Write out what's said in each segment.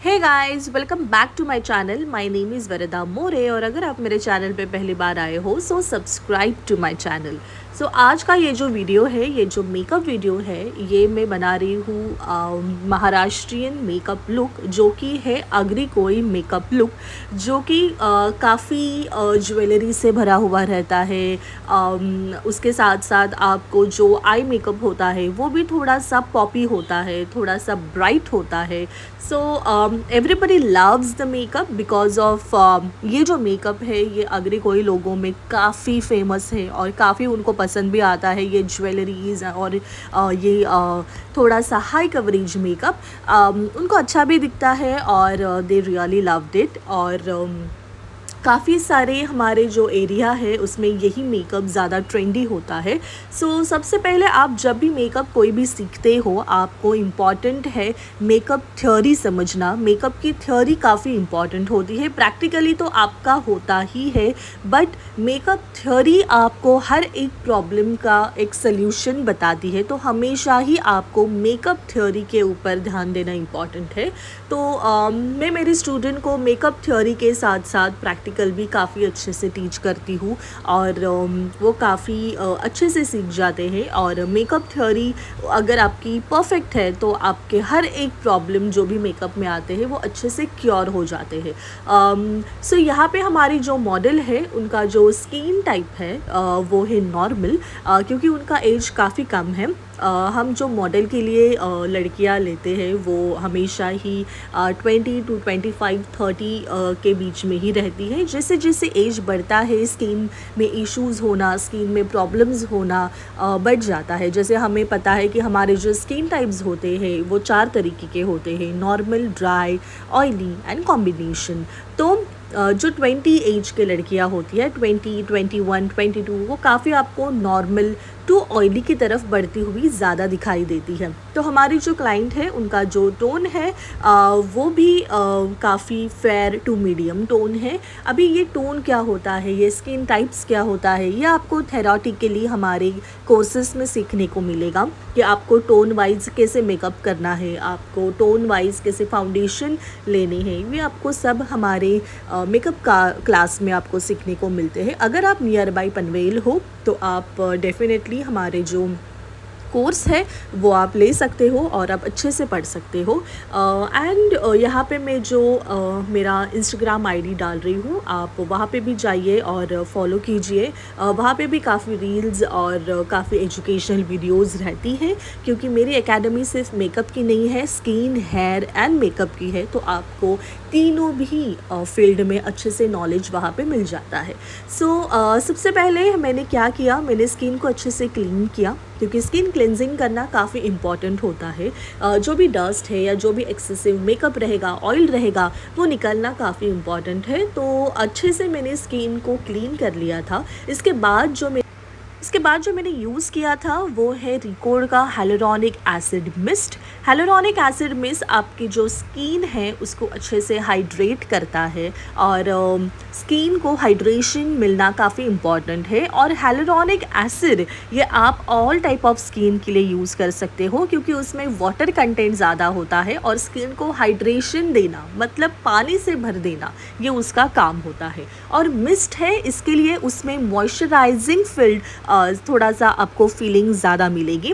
Hey guys, welcome back to my channel. My name is Varada More और अगर आप मेरे चैनल पे पहली बार आए हो so subscribe to my channel. So आज का ये जो वीडियो है, ये जो मेकअप वीडियो है, ये मैं बना रही हूँ महाराष्ट्रियन मेकअप लुक, जो कि है अग्रिकोई मेकअप लुक, जो कि काफ़ी ज्वेलरी से भरा हुआ रहता है। उसके साथ साथ आपको जो आई मेकअप होता है वो भी थोड़ा सा पॉपी होता है, थोड़ा सा ब्राइट होता है। So everybody loves the makeup because of ये जो मेकअप है ये अग्रिकोई लोगों में काफ़ी फेमस है और काफ़ी उनको पसंद भी आता है। ये ज्वेलरीज और ये थोड़ा सा हाई कवरेज मेकअप उनको अच्छा भी दिखता है और दे रियली लव्ड इट। और काफ़ी सारे हमारे जो एरिया है उसमें यही मेकअप ज़्यादा ट्रेंडी होता है। सो सबसे पहले आप जब भी मेकअप कोई भी सीखते हो, आपको इम्पॉर्टेंट है मेकअप थ्योरी समझना। मेकअप की थ्योरी काफ़ी इम्पॉर्टेंट होती है। प्रैक्टिकली तो आपका होता ही है, बट मेकअप थ्योरी आपको हर एक प्रॉब्लम का एक सल्यूशन बताती है। तो हमेशा ही आपको मेकअप थ्योरी के ऊपर ध्यान देना इम्पॉर्टेंट है। तो मैं मेरे स्टूडेंट को मेकअप थ्योरी के साथ साथ प्रैक्टिकल भी काफ़ी अच्छे से टीच करती हूँ और वो काफ़ी अच्छे से सीख जाते हैं। और मेकअप थ्योरी अगर आपकी परफेक्ट है तो आपके हर एक प्रॉब्लम जो भी मेकअप में आते हैं वो अच्छे से क्योर हो जाते हैं। सो यहाँ पे हमारी जो मॉडल है उनका जो स्किन टाइप है वो है नॉर्मल, क्योंकि उनका एज काफ़ी कम है। हम जो मॉडल के लिए लड़कियां लेते हैं वो हमेशा ही 20 to 25 30 के बीच में ही रहती है। जैसे जैसे एज बढ़ता है स्किन में इश्यूज़ होना, स्किन में प्रॉब्लम्स होना बढ़ जाता है। जैसे हमें पता है कि हमारे जो स्किन टाइप्स होते हैं वो 4 तरीके के होते हैं: normal, dry, oily and combination. तो जो 20 एज के लड़कियां होती है, 20, 21, 22, वो काफ़ी आपको नॉर्मल टू ऑयली की तरफ बढ़ती हुई ज़्यादा दिखाई देती है। तो हमारी जो क्लाइंट है उनका जो टोन है वो भी काफ़ी फेयर टू मीडियम टोन है। अभी ये टोन क्या होता है, ये स्किन टाइप्स क्या होता है, ये आपको थेराटिकली हमारे कोर्सेस में सीखने को मिलेगा कि आपको टोन वाइज कैसे मेकअप करना है, आपको टोन वाइज कैसे फाउंडेशन लेने हैं। ये आपको सब हमारे मेकअप का क्लास में आपको सीखने को मिलते हैं। अगर आप नियर बाई पनवेल हो तो आप डेफिनेटली हमारे जो कोर्स है वो आप ले सकते हो और आप अच्छे से पढ़ सकते हो। एंड यहाँ पे मैं जो मेरा इंस्टाग्राम आईडी डाल रही हूँ, आप वहाँ पे भी जाइए और फॉलो कीजिए। वहाँ पे भी काफ़ी रील्स और काफ़ी एजुकेशनल वीडियोस रहती हैं, क्योंकि मेरी एकेडमी सिर्फ मेकअप की नहीं है, स्किन, हेयर एंड मेकअप की है। तो आपको तीनों भी फील्ड में अच्छे से नॉलेज वहाँ पे मिल जाता है। सो सबसे पहले मैंने क्या किया, मैंने स्किन को अच्छे से क्लीन किया, क्योंकि स्किन क्लेंजिंग करना काफ़ी इम्पॉर्टेंट होता है। जो भी डस्ट है या जो भी एक्सेसिव मेकअप रहेगा, ऑयल रहेगा, वो निकलना काफ़ी इम्पॉर्टेंट है। तो अच्छे से मैंने स्किन को क्लीन कर लिया था। इसके बाद जो मैंने यूज़ किया था वो है रिकोड का हेलुरोनिक एसिड मिस्ट। हेलुरोनिक एसिड मिस्ट आपकी जो स्किन है उसको अच्छे से हाइड्रेट करता है और स्किन को हाइड्रेशन मिलना काफ़ी इम्पॉर्टेंट है। और हेलुरोनिक एसिड ये आप ऑल टाइप ऑफ स्किन के लिए यूज़ कर सकते हो, क्योंकि उसमें वाटर कंटेंट ज़्यादा होता है और स्किन को हाइड्रेशन देना मतलब पानी से भर देना, ये उसका काम होता है। और मिस्ट है, इसके लिए उसमें मॉइस्चराइजिंग फील्ड थोड़ा सा आपको फीलिंग ज़्यादा मिलेगी।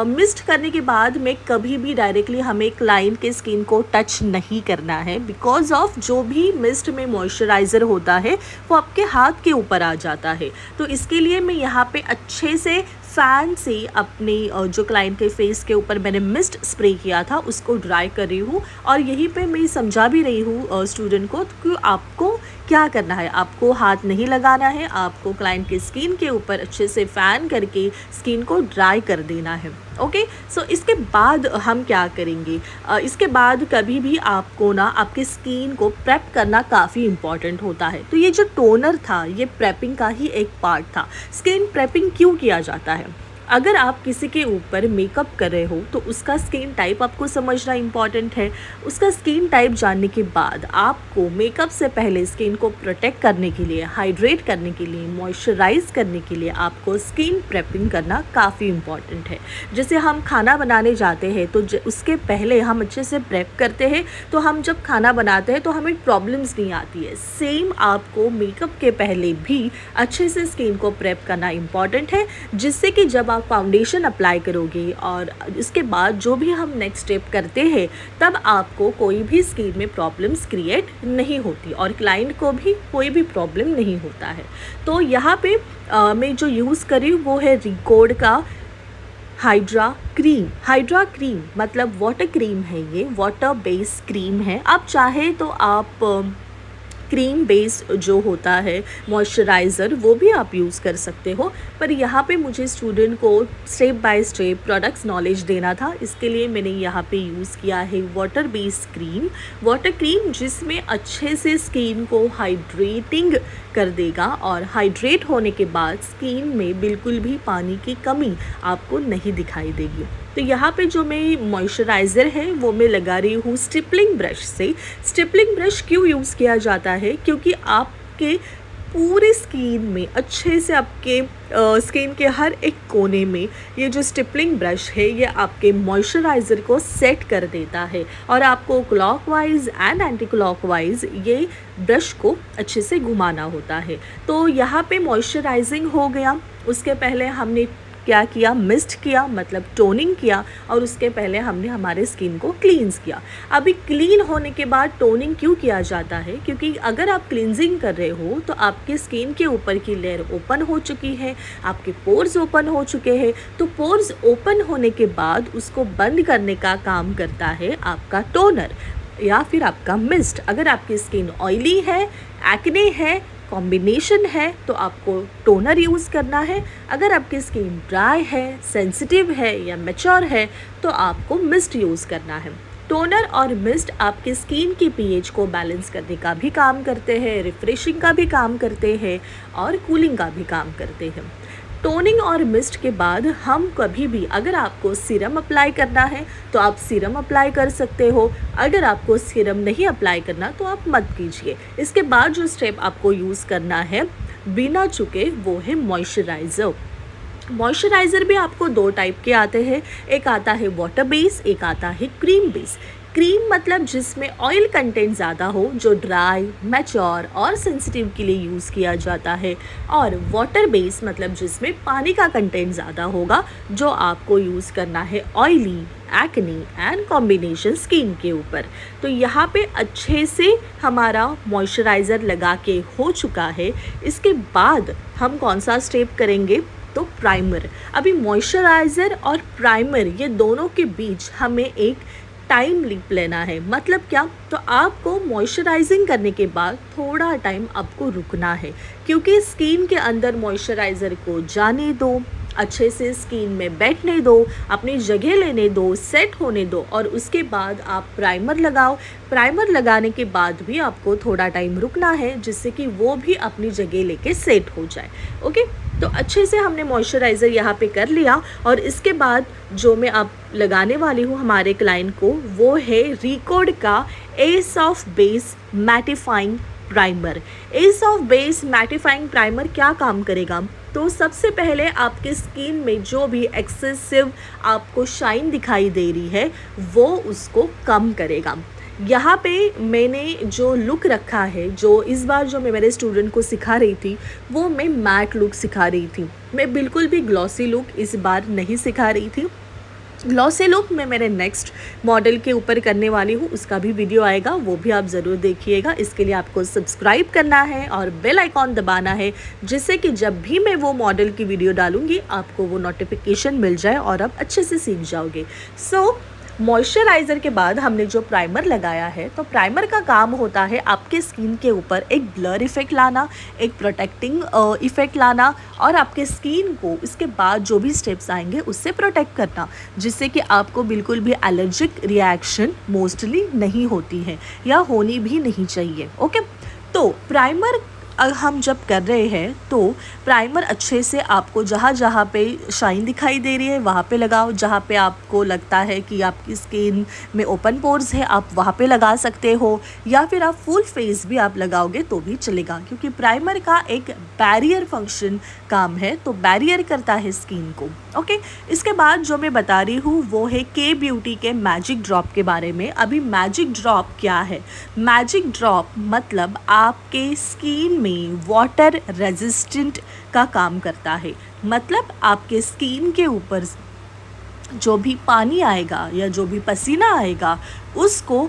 मिस्ट करने के बाद में कभी भी डायरेक्टली हमें क्लाइंट के स्किन को टच नहीं करना है, बिकॉज ऑफ जो भी मिस्ट में मॉइस्चराइज़र होता है वो आपके हाथ के ऊपर आ जाता है। तो इसके लिए मैं यहाँ पे अच्छे से फ़ैन से अपने जो क्लाइंट के फेस के ऊपर मैंने मिस्ट स्प्रे किया था उसको ड्राई कर रही हूँ। और यहीं पे मैं समझा भी रही हूँ स्टूडेंट को कि आपको क्या करना है, आपको हाथ नहीं लगाना है, आपको क्लाइंट के स्किन के ऊपर अच्छे से फ़ैन करके स्किन को ड्राई कर देना है। ओके, सो इसके बाद हम क्या करेंगे, इसके बाद कभी भी आपको ना आपके स्किन को प्रेप करना काफ़ी इम्पॉर्टेंट होता है। तो ये जो टोनर था ये प्रेपिंग का ही एक पार्ट था। स्किन प्रेपिंग क्यों किया जाता है? अगर आप किसी के ऊपर मेकअप कर रहे हो तो उसका स्किन टाइप आपको समझना इम्पॉर्टेंट है। उसका स्किन टाइप जानने के बाद आपको मेकअप से पहले स्किन को प्रोटेक्ट करने के लिए, हाइड्रेट करने के लिए, मॉइस्चराइज करने के लिए आपको स्किन प्रेपिंग करना काफ़ी इम्पॉर्टेंट है। जैसे हम खाना बनाने जाते हैं तो उसके पहले हम अच्छे से प्रेप करते हैं, तो हम जब खाना बनाते हैं तो हमें प्रॉब्लम्स नहीं आती है। सेम आपको मेकअप के पहले भी अच्छे से स्किन को प्रेप करना इम्पॉर्टेंट है, जिससे कि जब आप फाउंडेशन अप्लाई करोगे और इसके बाद जो भी हम नेक्स्ट स्टेप करते हैं तब आपको कोई भी स्किन में प्रॉब्लम्स क्रिएट नहीं होती और क्लाइंट को भी कोई भी प्रॉब्लम नहीं होता है। तो यहाँ पे मैं जो यूज़ करी वो है रिकॉर्ड का हाइड्रा क्रीम। हाइड्रा क्रीम मतलब वाटर क्रीम है, ये वाटर बेस क्रीम है। आप चाहे तो आप क्रीम बेस जो होता है मॉइस्चराइज़र वो भी आप यूज़ कर सकते हो, पर यहाँ पे मुझे स्टूडेंट को step by step products knowledge देना था, इसके लिए मैंने यहाँ पे यूज़ किया है water base cream. Water cream जिसमें अच्छे से स्किन को हाइड्रेटिंग कर देगा और हाइड्रेट होने के बाद स्किन में बिल्कुल भी पानी की कमी आपको नहीं दिखाई देगी। तो यहाँ पे जो मैं मॉइस्चराइज़र है वो मैं लगा रही हूँ स्टिपलिंग ब्रश से। स्टिपलिंग ब्रश क्यों यूज़ किया जाता है? क्योंकि आपके पूरे स्किन में अच्छे से आपके स्किन के हर एक कोने में ये जो स्टिपलिंग ब्रश है ये आपके मॉइस्चराइज़र को सेट कर देता है और आपको क्लॉकवाइज एंड एंटी क्लॉकवाइज ये ब्रश को अच्छे से घुमाना होता है। तो यहाँ पे मॉइस्चराइजिंग हो गया, उसके पहले हमने क्या किया, मिस्ट किया मतलब टोनिंग किया, और उसके पहले हमने हमारे स्किन को क्लींस किया। अभी क्लीन होने के बाद टोनिंग क्यों किया जाता है? क्योंकि अगर आप क्लींजिंग कर रहे हो तो आपके स्किन के ऊपर की लेयर ओपन हो चुकी है, आपके पोर्स ओपन हो चुके हैं। तो पोर्स ओपन होने के बाद उसको बंद करने का काम करता है आपका टोनर या फिर आपका मिस्ट। अगर आपकी स्किन ऑयली है, एक्ने है, कॉम्बिनेशन है तो आपको टोनर यूज़ करना है। अगर आपकी स्किन ड्राई है, सेंसिटिव है या मैच्योर है तो आपको मिस्ट यूज़ करना है। टोनर और मिस्ट आपके स्किन की पीएच को बैलेंस करने का भी काम करते हैं, रिफ्रेशिंग का भी काम करते हैं और कूलिंग का भी काम करते हैं। टोनिंग और मिस्ट के बाद हम कभी भी अगर आपको सीरम अप्लाई करना है तो आप सीरम अप्लाई कर सकते हो, अगर आपको सीरम नहीं अप्लाई करना तो आप मत कीजिए। इसके बाद जो स्टेप आपको यूज़ करना है बिना चुके वो है मॉइस्चराइज़र। मॉइस्चराइज़र भी आपको दो टाइप के आते हैं, एक आता है वाटर बेस, एक आता है क्रीम बेस। क्रीम मतलब जिसमें ऑयल कंटेंट ज़्यादा हो, जो ड्राई, मैच्योर और सेंसिटिव के लिए यूज़ किया जाता है, और वाटर बेस मतलब जिसमें पानी का कंटेंट ज़्यादा होगा, जो आपको यूज़ करना है oily, acne and combination skin के ऊपर। तो यहाँ पे अच्छे से हमारा मॉइस्चराइज़र लगा के हो चुका है। इसके बाद हम कौन सा स्टेप करेंगे? तो प्राइमर। अभी मॉइस्चराइज़र और प्राइमर ये दोनों के बीच हमें एक टाइम लीप लेना है। मतलब क्या? तो आपको मॉइस्चराइजिंग करने के बाद थोड़ा टाइम आपको रुकना है, क्योंकि स्किन के अंदर मॉइस्चराइज़र को जाने दो, अच्छे से स्किन में बैठने दो, अपनी जगह लेने दो, सेट होने दो, और उसके बाद आप प्राइमर लगाओ। प्राइमर लगाने के बाद भी आपको थोड़ा टाइम रुकना है, जिससे कि वो भी अपनी जगह लेके सेट हो जाए। ओके, तो अच्छे से हमने मॉइस्चराइज़र यहाँ पे कर लिया, और इसके बाद जो मैं अब लगाने वाली हूँ हमारे क्लाइंट को वो है रिकॉर्ड का S of base mattifying primer. S of base mattifying primer क्या काम करेगा? तो सबसे पहले आपके स्किन में जो भी एक्सेसिव आपको शाइन दिखाई दे रही है वो उसको कम करेगा। यहाँ पे मैंने जो लुक रखा है, जो इस बार जो मैं मेरे स्टूडेंट को सिखा रही थी वो मैं मैट लुक सिखा रही थी। मैं बिल्कुल भी ग्लॉसी लुक इस बार नहीं सिखा रही थी। ग्लॉसी लुक मैं मेरे नेक्स्ट मॉडल के ऊपर करने वाली हूँ, उसका भी वीडियो आएगा, वो भी आप ज़रूर देखिएगा। इसके लिए आपको सब्सक्राइब करना है और बेल आइकॉन दबाना है, जिससे कि जब भी मैं वो मॉडल की वीडियो डालूँगी आपको वो नोटिफिकेशन मिल जाए और आप अच्छे से सीख जाओगे। मॉइस्चराइज़र के बाद हमने जो प्राइमर लगाया है, तो प्राइमर का काम होता है आपके स्किन के ऊपर एक ब्लर इफ़ेक्ट लाना, एक प्रोटेक्टिंग इफ़ेक्ट लाना, और आपके स्किन को इसके बाद जो भी स्टेप्स आएंगे उससे प्रोटेक्ट करना, जिससे कि आपको बिल्कुल भी एलर्जिक रिएक्शन मोस्टली नहीं होती है या होनी भी नहीं चाहिए। ओके, तो प्राइमर हम जब कर रहे हैं तो प्राइमर अच्छे से आपको जहाँ जहाँ पे शाइन दिखाई दे रही है वहाँ पे लगाओ। जहाँ पे आपको लगता है कि आपकी स्किन में ओपन पोर्स है आप वहाँ पे लगा सकते हो, या फिर आप फुल फेस भी आप लगाओगे तो भी चलेगा, क्योंकि प्राइमर का एक बैरियर फंक्शन काम है, तो बैरियर करता है स्किन को। ओके, इसके बाद जो मैं बता रही हूँ वो है के ब्यूटी के मैजिक ड्रॉप के बारे में। अभी मैजिक ड्रॉप क्या है? मैजिक ड्रॉप मतलब आपके स्किन में वाटर रेजिस्टेंट का काम करता है। मतलब आपके स्किन के ऊपर जो भी पानी आएगा या जो भी पसीना आएगा उसको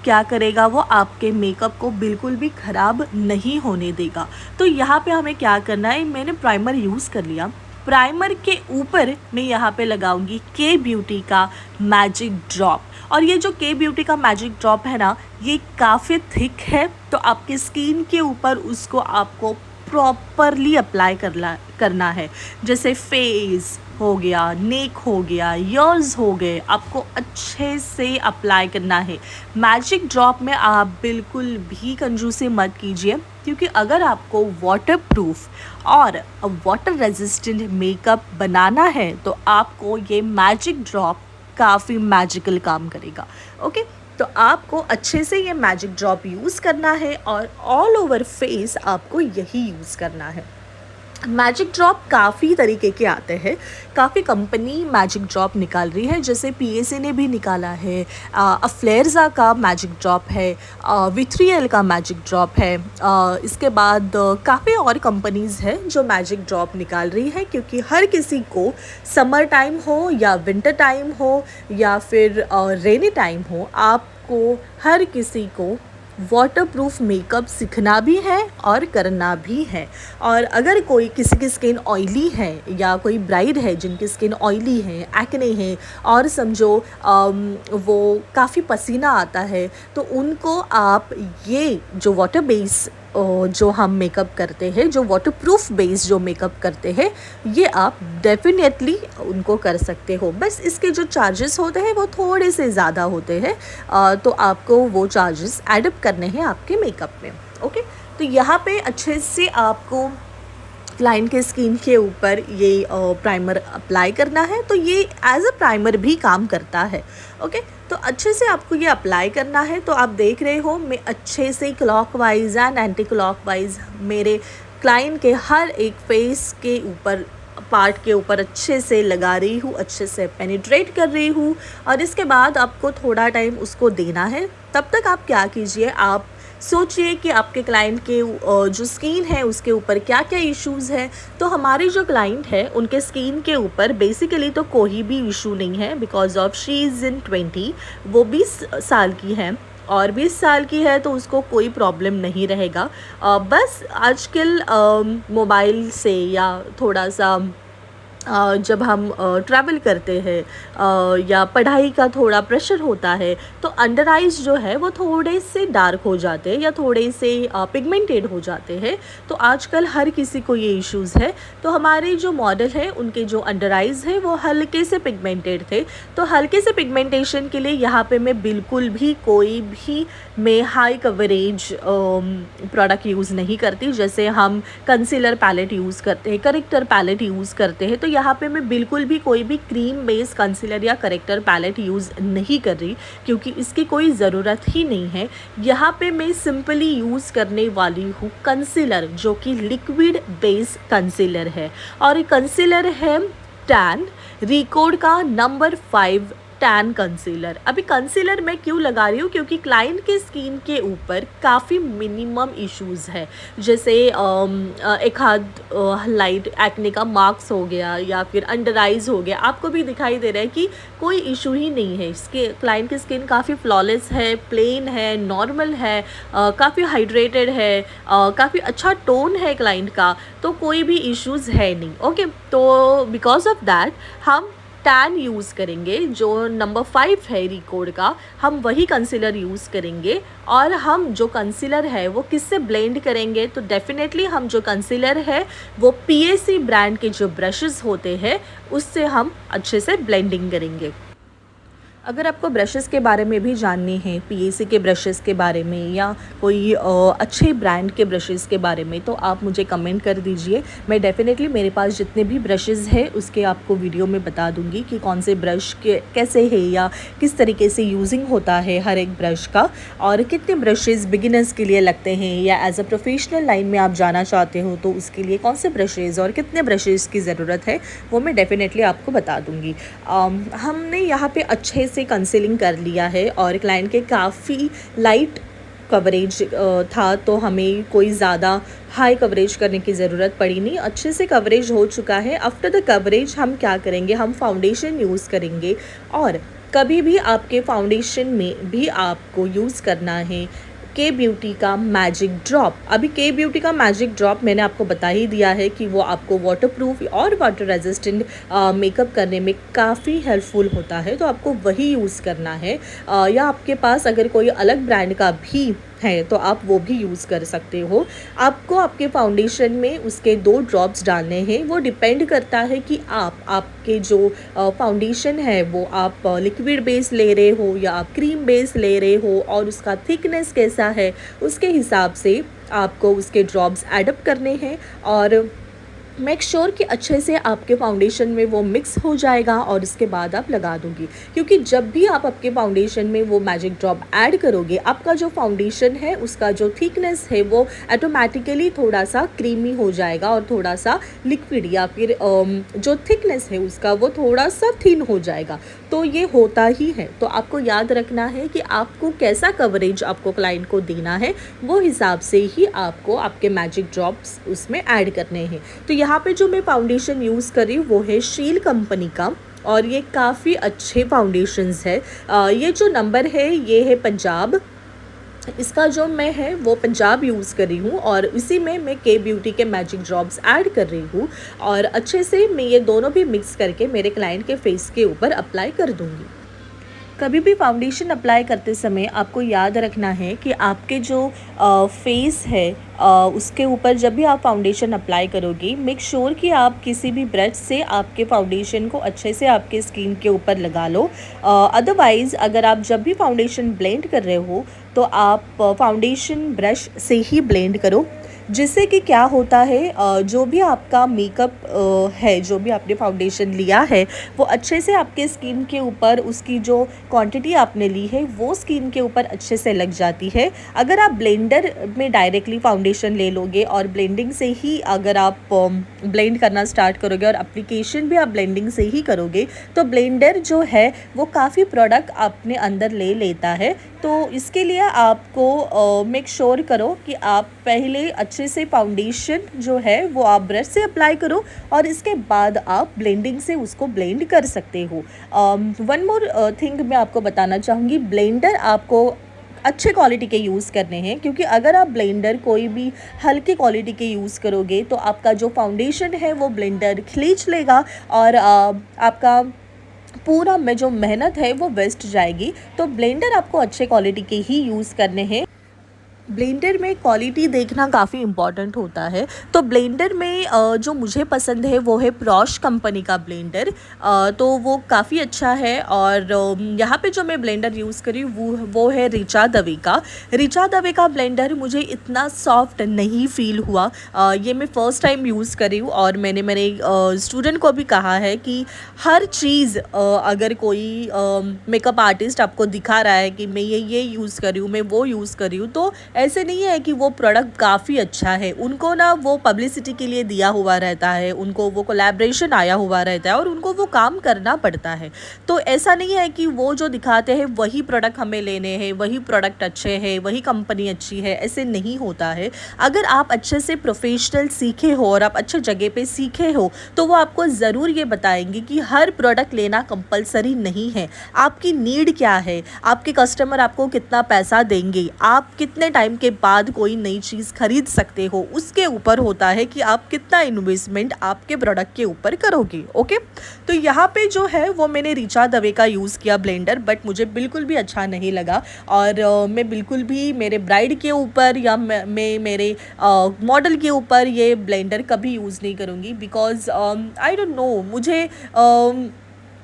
क्या करेगा, वो आपके मेकअप को बिल्कुल भी ख़राब नहीं होने देगा। तो यहाँ पे हमें क्या करना है, मैंने प्राइमर यूज़ कर लिया, प्राइमर के ऊपर मैं यहाँ पे लगाऊंगी के ब्यूटी का मैजिक ड्रॉप। और ये जो के ब्यूटी का मैजिक ड्रॉप है ना, ये काफ़ी थिक है, तो आपकी स्किन के ऊपर उसको आपको प्रॉपरली अप्लाई करना है। जैसे फेस हो गया, नेक हो गया, ईयर्स हो गए, आपको अच्छे से अप्लाई करना है। मैजिक ड्रॉप में आप बिल्कुल भी कंजूसी मत कीजिए, क्योंकि अगर आपको वाटर प्रूफ और वाटर रेजिस्टेंट मेकअप बनाना है तो आपको ये मैजिक ड्रॉप काफ़ी मैजिकल काम करेगा। ओके, तो आपको अच्छे से ये मैजिक ड्रॉप यूज़ करना है और ऑल ओवर फेस आपको यही यूज़ करना है। मैजिक ड्रॉप काफ़ी तरीके के आते हैं, काफ़ी कंपनी मैजिक ड्रॉप निकाल रही है, जैसे पीएसए ने भी निकाला है, अफ्लेर्जा का मैजिक ड्रॉप है, V3L का मैजिक ड्रॉप है, इसके बाद काफ़ी और कंपनीज़ हैं जो मैजिक ड्रॉप निकाल रही है, क्योंकि हर किसी को समर टाइम हो या विंटर टाइम हो या फिर रेनी टाइम हो, आपको हर किसी को वाटरप्रूफ मेकअप सीखना भी है और करना भी है। और अगर कोई किसी की स्किन ऑयली है या कोई ब्राइड है जिनकी स्किन ऑयली है, एक्ने है, और समझो वो काफ़ी पसीना आता है, तो उनको आप ये जो वाटर बेस जो हम मेकअप करते हैं, जो वाटरप्रूफ बेस जो मेकअप करते हैं, ये आप डेफिनेटली उनको कर सकते हो। बस इसके जो चार्जेस होते हैं वो थोड़े से ज़्यादा होते हैं, तो आपको वो चार्जेस एडअप करने हैं आपके मेकअप में। ओके, तो यहाँ पे अच्छे से आपको क्लाइंट के स्किन के ऊपर ये प्राइमर अप्लाई करना है, तो ये एज अ प्राइमर भी काम करता है। ओके, तो अच्छे से आपको ये अप्लाई करना है। तो आप देख रहे हो मैं अच्छे से क्लॉकवाइज एंड एंटी क्लॉकवाइज मेरे क्लाइंट के हर एक फेस के ऊपर पार्ट के ऊपर अच्छे से लगा रही हूँ, अच्छे से पेनिट्रेट कर रही हूँ। और इसके बाद आपको थोड़ा टाइम उसको देना है। तब तक आप क्या कीजिए, आप सोचिए कि आपके क्लाइंट के जो स्किन है उसके ऊपर क्या क्या इश्यूज़ है। तो हमारी जो क्लाइंट है उनके स्किन के ऊपर बेसिकली तो कोई भी इशू नहीं है, because of she is in 20, वो 20 साल की है और 20 साल की है तो उसको कोई प्रॉब्लम नहीं रहेगा। बस आजकल मोबाइल से या थोड़ा सा जब हम ट्रैवल करते हैं या पढ़ाई का थोड़ा प्रेशर होता है, तो अंडर आइज़ जो है वो थोड़े से डार्क हो जाते हैं या थोड़े से पिगमेंटेड हो जाते हैं। तो आजकल हर किसी को ये इश्यूज़ है। तो हमारे जो मॉडल है उनके जो अंडर आइज़ है वो हल्के से पिगमेंटेड थे, तो हल्के से पिगमेंटेशन के लिए यहाँ पे मैं बिल्कुल भी कोई भी मैं हाई कवरेज प्रोडक्ट यूज़ नहीं करती। जैसे हम कंसीलर पैलेट यूज़ करते हैं, करेक्टर पैलेट यूज़ करते हैं, तो यहाँ पे मैं बिल्कुल भी कोई भी क्रीम बेस कंसीलर या करेक्टर पैलेट यूज़ नहीं कर रही, क्योंकि इसकी कोई ज़रूरत ही नहीं है। यहाँ पे मैं सिंपली यूज़ करने वाली हूँ कंसीलर, जो कि लिक्विड बेस कंसीलर है, और ये कंसीलर है टैन रिकॉर्ड का नंबर 5 टैन कंसीलर। अभी कंसीलर मैं क्यों लगा रही हूँ, क्योंकि क्लाइंट के स्किन के ऊपर काफ़ी मिनिमम इश्यूज़ है, जैसे एक हाथ लाइट एक्ने का मार्क्स हो गया या फिर अंडर आइज़ हो गया। आपको भी दिखाई दे रहा है कि कोई इशू ही नहीं है, इसके क्लाइंट की स्किन काफ़ी फ्लॉलेस है, प्लेन है, नॉर्मल है, काफ़ी हाइड्रेटेड है, काफ़ी अच्छा टोन है क्लाइंट का, तो कोई भी इश्यूज़ है नहीं। ओके, तो बिकॉज ऑफ दैट हम टैन यूज़ करेंगे, जो नंबर 5 है रिकॉर्ड का, हम वही कंसीलर यूज़ करेंगे। और हम जो कंसीलर है वो किससे ब्लेंड करेंगे, तो डेफिनेटली हम जो कंसीलर है वो PAC ब्रांड के जो ब्रशेस होते हैं उससे हम अच्छे से ब्लेंडिंग करेंगे। अगर आपको ब्रशेज़ के बारे में भी जाननी है, पीएसी के ब्रशेज़ के बारे में या कोई अच्छे ब्रांड के ब्रशेज़ के बारे में, तो आप मुझे कमेंट कर दीजिए। मैं डेफ़िनेटली मेरे पास जितने भी ब्रशेज़ हैं उसके आपको वीडियो में बता दूँगी कि कौन से ब्रश के कैसे है या किस तरीके से यूजिंग होता है हर एक ब्रश का, और कितने ब्रशेज़ बिगिनर्स के लिए लगते हैं या एज़ अ प्रोफेशनल लाइन में आप जाना चाहते हो तो उसके लिए कौन से ब्रशेज़ और कितने ब्रशेज़ की ज़रूरत है, वो मैं डेफ़िनेटली आपको बता दूँगी। हमने यहाँ पे अच्छे से कंसीलिंग कर लिया है और क्लाइंट के काफ़ी लाइट कवरेज था, तो हमें कोई ज़्यादा हाई कवरेज करने की ज़रूरत पड़ी नहीं, अच्छे से कवरेज हो चुका है। आफ्टर द कवरेज हम क्या करेंगे, हम फाउंडेशन यूज़ करेंगे। और कभी भी आपके फाउंडेशन में भी आपको यूज़ करना है के ब्यूटी का मैजिक ड्रॉप। अभी के ब्यूटी का मैजिक ड्रॉप मैंने आपको बता ही दिया है कि वो आपको वाटरप्रूफ और वाटर रेजिस्टेंट मेकअप करने में काफ़ी हेल्पफुल होता है, तो आपको वही यूज़ करना है। या आपके पास अगर कोई अलग ब्रांड का भी है तो आप वो भी यूज़ कर सकते हो। आपको आपके फाउंडेशन में उसके 2 ड्रॉप्स डालने हैं। वो डिपेंड करता है कि आपके जो फाउंडेशन है वो आप लिक्विड बेस ले रहे हो या आप क्रीम बेस ले रहे हो और उसका थिकनेस कैसा है, उसके हिसाब से आपको उसके ड्रॉप्स एडअप करने हैं। और मेक श्योर कि अच्छे से आपके फाउंडेशन में वो मिक्स हो जाएगा और उसके बाद आप लगा दोगी, क्योंकि जब भी आप आपके फाउंडेशन में वो मैजिक ड्रॉप ऐड करोगे, आपका जो फाउंडेशन है उसका जो थिकनेस है वो ऑटोमेटिकली थोड़ा सा क्रीमी हो जाएगा और थोड़ा सा लिक्विड या फिर जो थिकनेस है उसका वो थोड़ा सा थिन हो जाएगा। तो ये होता ही है। तो आपको याद रखना है कि आपको कैसा कवरेज आपको क्लाइंट को देना है, वो हिसाब से ही आपको आपके मैजिक ड्रॉप्स उसमें ऐड करने हैं। तो यहाँ पे जो मैं फाउंडेशन यूज़ कर रही हूँ वो है शील कंपनी का, और ये काफ़ी अच्छे फाउंडेशंस है। ये जो नंबर है ये है पंजाब, इसका जो मैं है वो पंजाब यूज़ कर रही हूँ और इसी में मैं के ब्यूटी के मैजिक ड्रॉप्स ऐड कर रही हूँ और अच्छे से मैं ये दोनों भी मिक्स करके मेरे क्लाइंट के फेस के ऊपर अप्लाई कर दूँगी। कभी भी फाउंडेशन अप्लाई करते समय आपको याद रखना है कि आपके जो फेस है उसके ऊपर जब भी आप फाउंडेशन अप्लाई करोगे, मेक श्योर कि आप किसी भी ब्रश से आपके फाउंडेशन को अच्छे से आपके स्किन के ऊपर लगा लो। अदरवाइज़ अगर आप जब भी फाउंडेशन ब्लेंड कर रहे हो तो आप फाउंडेशन ब्रश से ही ब्लेंड करो, जिससे कि क्या होता है, जो भी आपका मेकअप है, जो भी आपने फाउंडेशन लिया है वो अच्छे से आपके स्किन के ऊपर उसकी जो क्वांटिटी आपने ली है वो स्किन के ऊपर अच्छे से लग जाती है। अगर आप ब्लेंडर में डायरेक्टली फाउंडेशन ले लोगे और ब्लेंडिंग से ही अगर आप ब्लेंड करना स्टार्ट करोगे और एप्लीकेशन भी आप ब्लेंडिंग से ही करोगे तो ब्लेंडर जो है वो काफ़ी प्रोडक्ट अपने अंदर ले लेता है। तो इसके लिए आपको मेक श्योर करो कि आप पहले अच्छे से फाउंडेशन जो है वो आप ब्रश से अप्लाई करो और इसके बाद आप ब्लेंडिंग से उसको ब्लेंड कर सकते हो। वन मोर थिंग मैं आपको बताना चाहूँगी, ब्लेंडर आपको अच्छे क्वालिटी के यूज़ करने हैं, क्योंकि अगर आप ब्लेंडर कोई भी हल्के क्वालिटी के यूज़ करोगे तो आपका जो फाउंडेशन है वो ब्लेंडर खींच लेगा और आपका पूरा में जो मेहनत है वो वेस्ट जाएगी। तो ब्लेंडर आपको अच्छे क्वालिटी के ही यूज़ करने हैं। ब्लेंडर में क्वालिटी देखना काफ़ी इम्पॉर्टेंट होता है। तो ब्लेंडर में जो मुझे पसंद है वो है प्रॉश कंपनी का ब्लेंडर, तो वो काफ़ी अच्छा है। और यहाँ पे जो मैं ब्लेंडर यूज़ करी वो है ऋचा दवे का। ऋचा दवे का ब्लेंडर मुझे इतना सॉफ्ट नहीं फील हुआ। ये मैं फ़र्स्ट टाइम यूज़ करी हूँ और मैंने मेरे स्टूडेंट को भी कहा है कि हर चीज़ अगर कोई मेकअप आर्टिस्ट आपको दिखा रहा है कि मैं ये यूज़ करी हूँ, मैं वो यूज़ करी हूँ, तो ऐसे नहीं है कि वो प्रोडक्ट काफ़ी अच्छा है। उनको ना वो पब्लिसिटी के लिए दिया हुआ रहता है, उनको वो कोलैबोरेशन आया हुआ रहता है और उनको वो काम करना पड़ता है। तो ऐसा नहीं है कि वो जो दिखाते हैं वही प्रोडक्ट हमें लेने हैं, वही प्रोडक्ट अच्छे हैं, वही कंपनी अच्छी है, ऐसे नहीं होता है। अगर आप अच्छे से प्रोफेशनल सीखे हो और आप अच्छे जगह पे सीखे हो तो वो आपको ज़रूर ये बताएंगे कि हर प्रोडक्ट लेना कंपलसरी नहीं है। आपकी नीड क्या है, आपके कस्टमर आपको कितना पैसा देंगे, आप कितने टाइम के बाद कोई नई चीज़ खरीद सकते हो, उसके ऊपर होता है कि आप कितना इन्वेस्टमेंट आपके प्रोडक्ट के ऊपर करोगे। ओके, तो यहाँ पे जो है वो मैंने ऋचा दवे का यूज़ किया ब्लेंडर, बट मुझे बिल्कुल भी अच्छा नहीं लगा और मैं बिल्कुल भी मेरे ब्राइड के ऊपर या मैं मेरे मॉडल के ऊपर ये ब्लेंडर कभी यूज़ नहीं करूँगी, बिकॉज़ आई डोंट नो, मुझे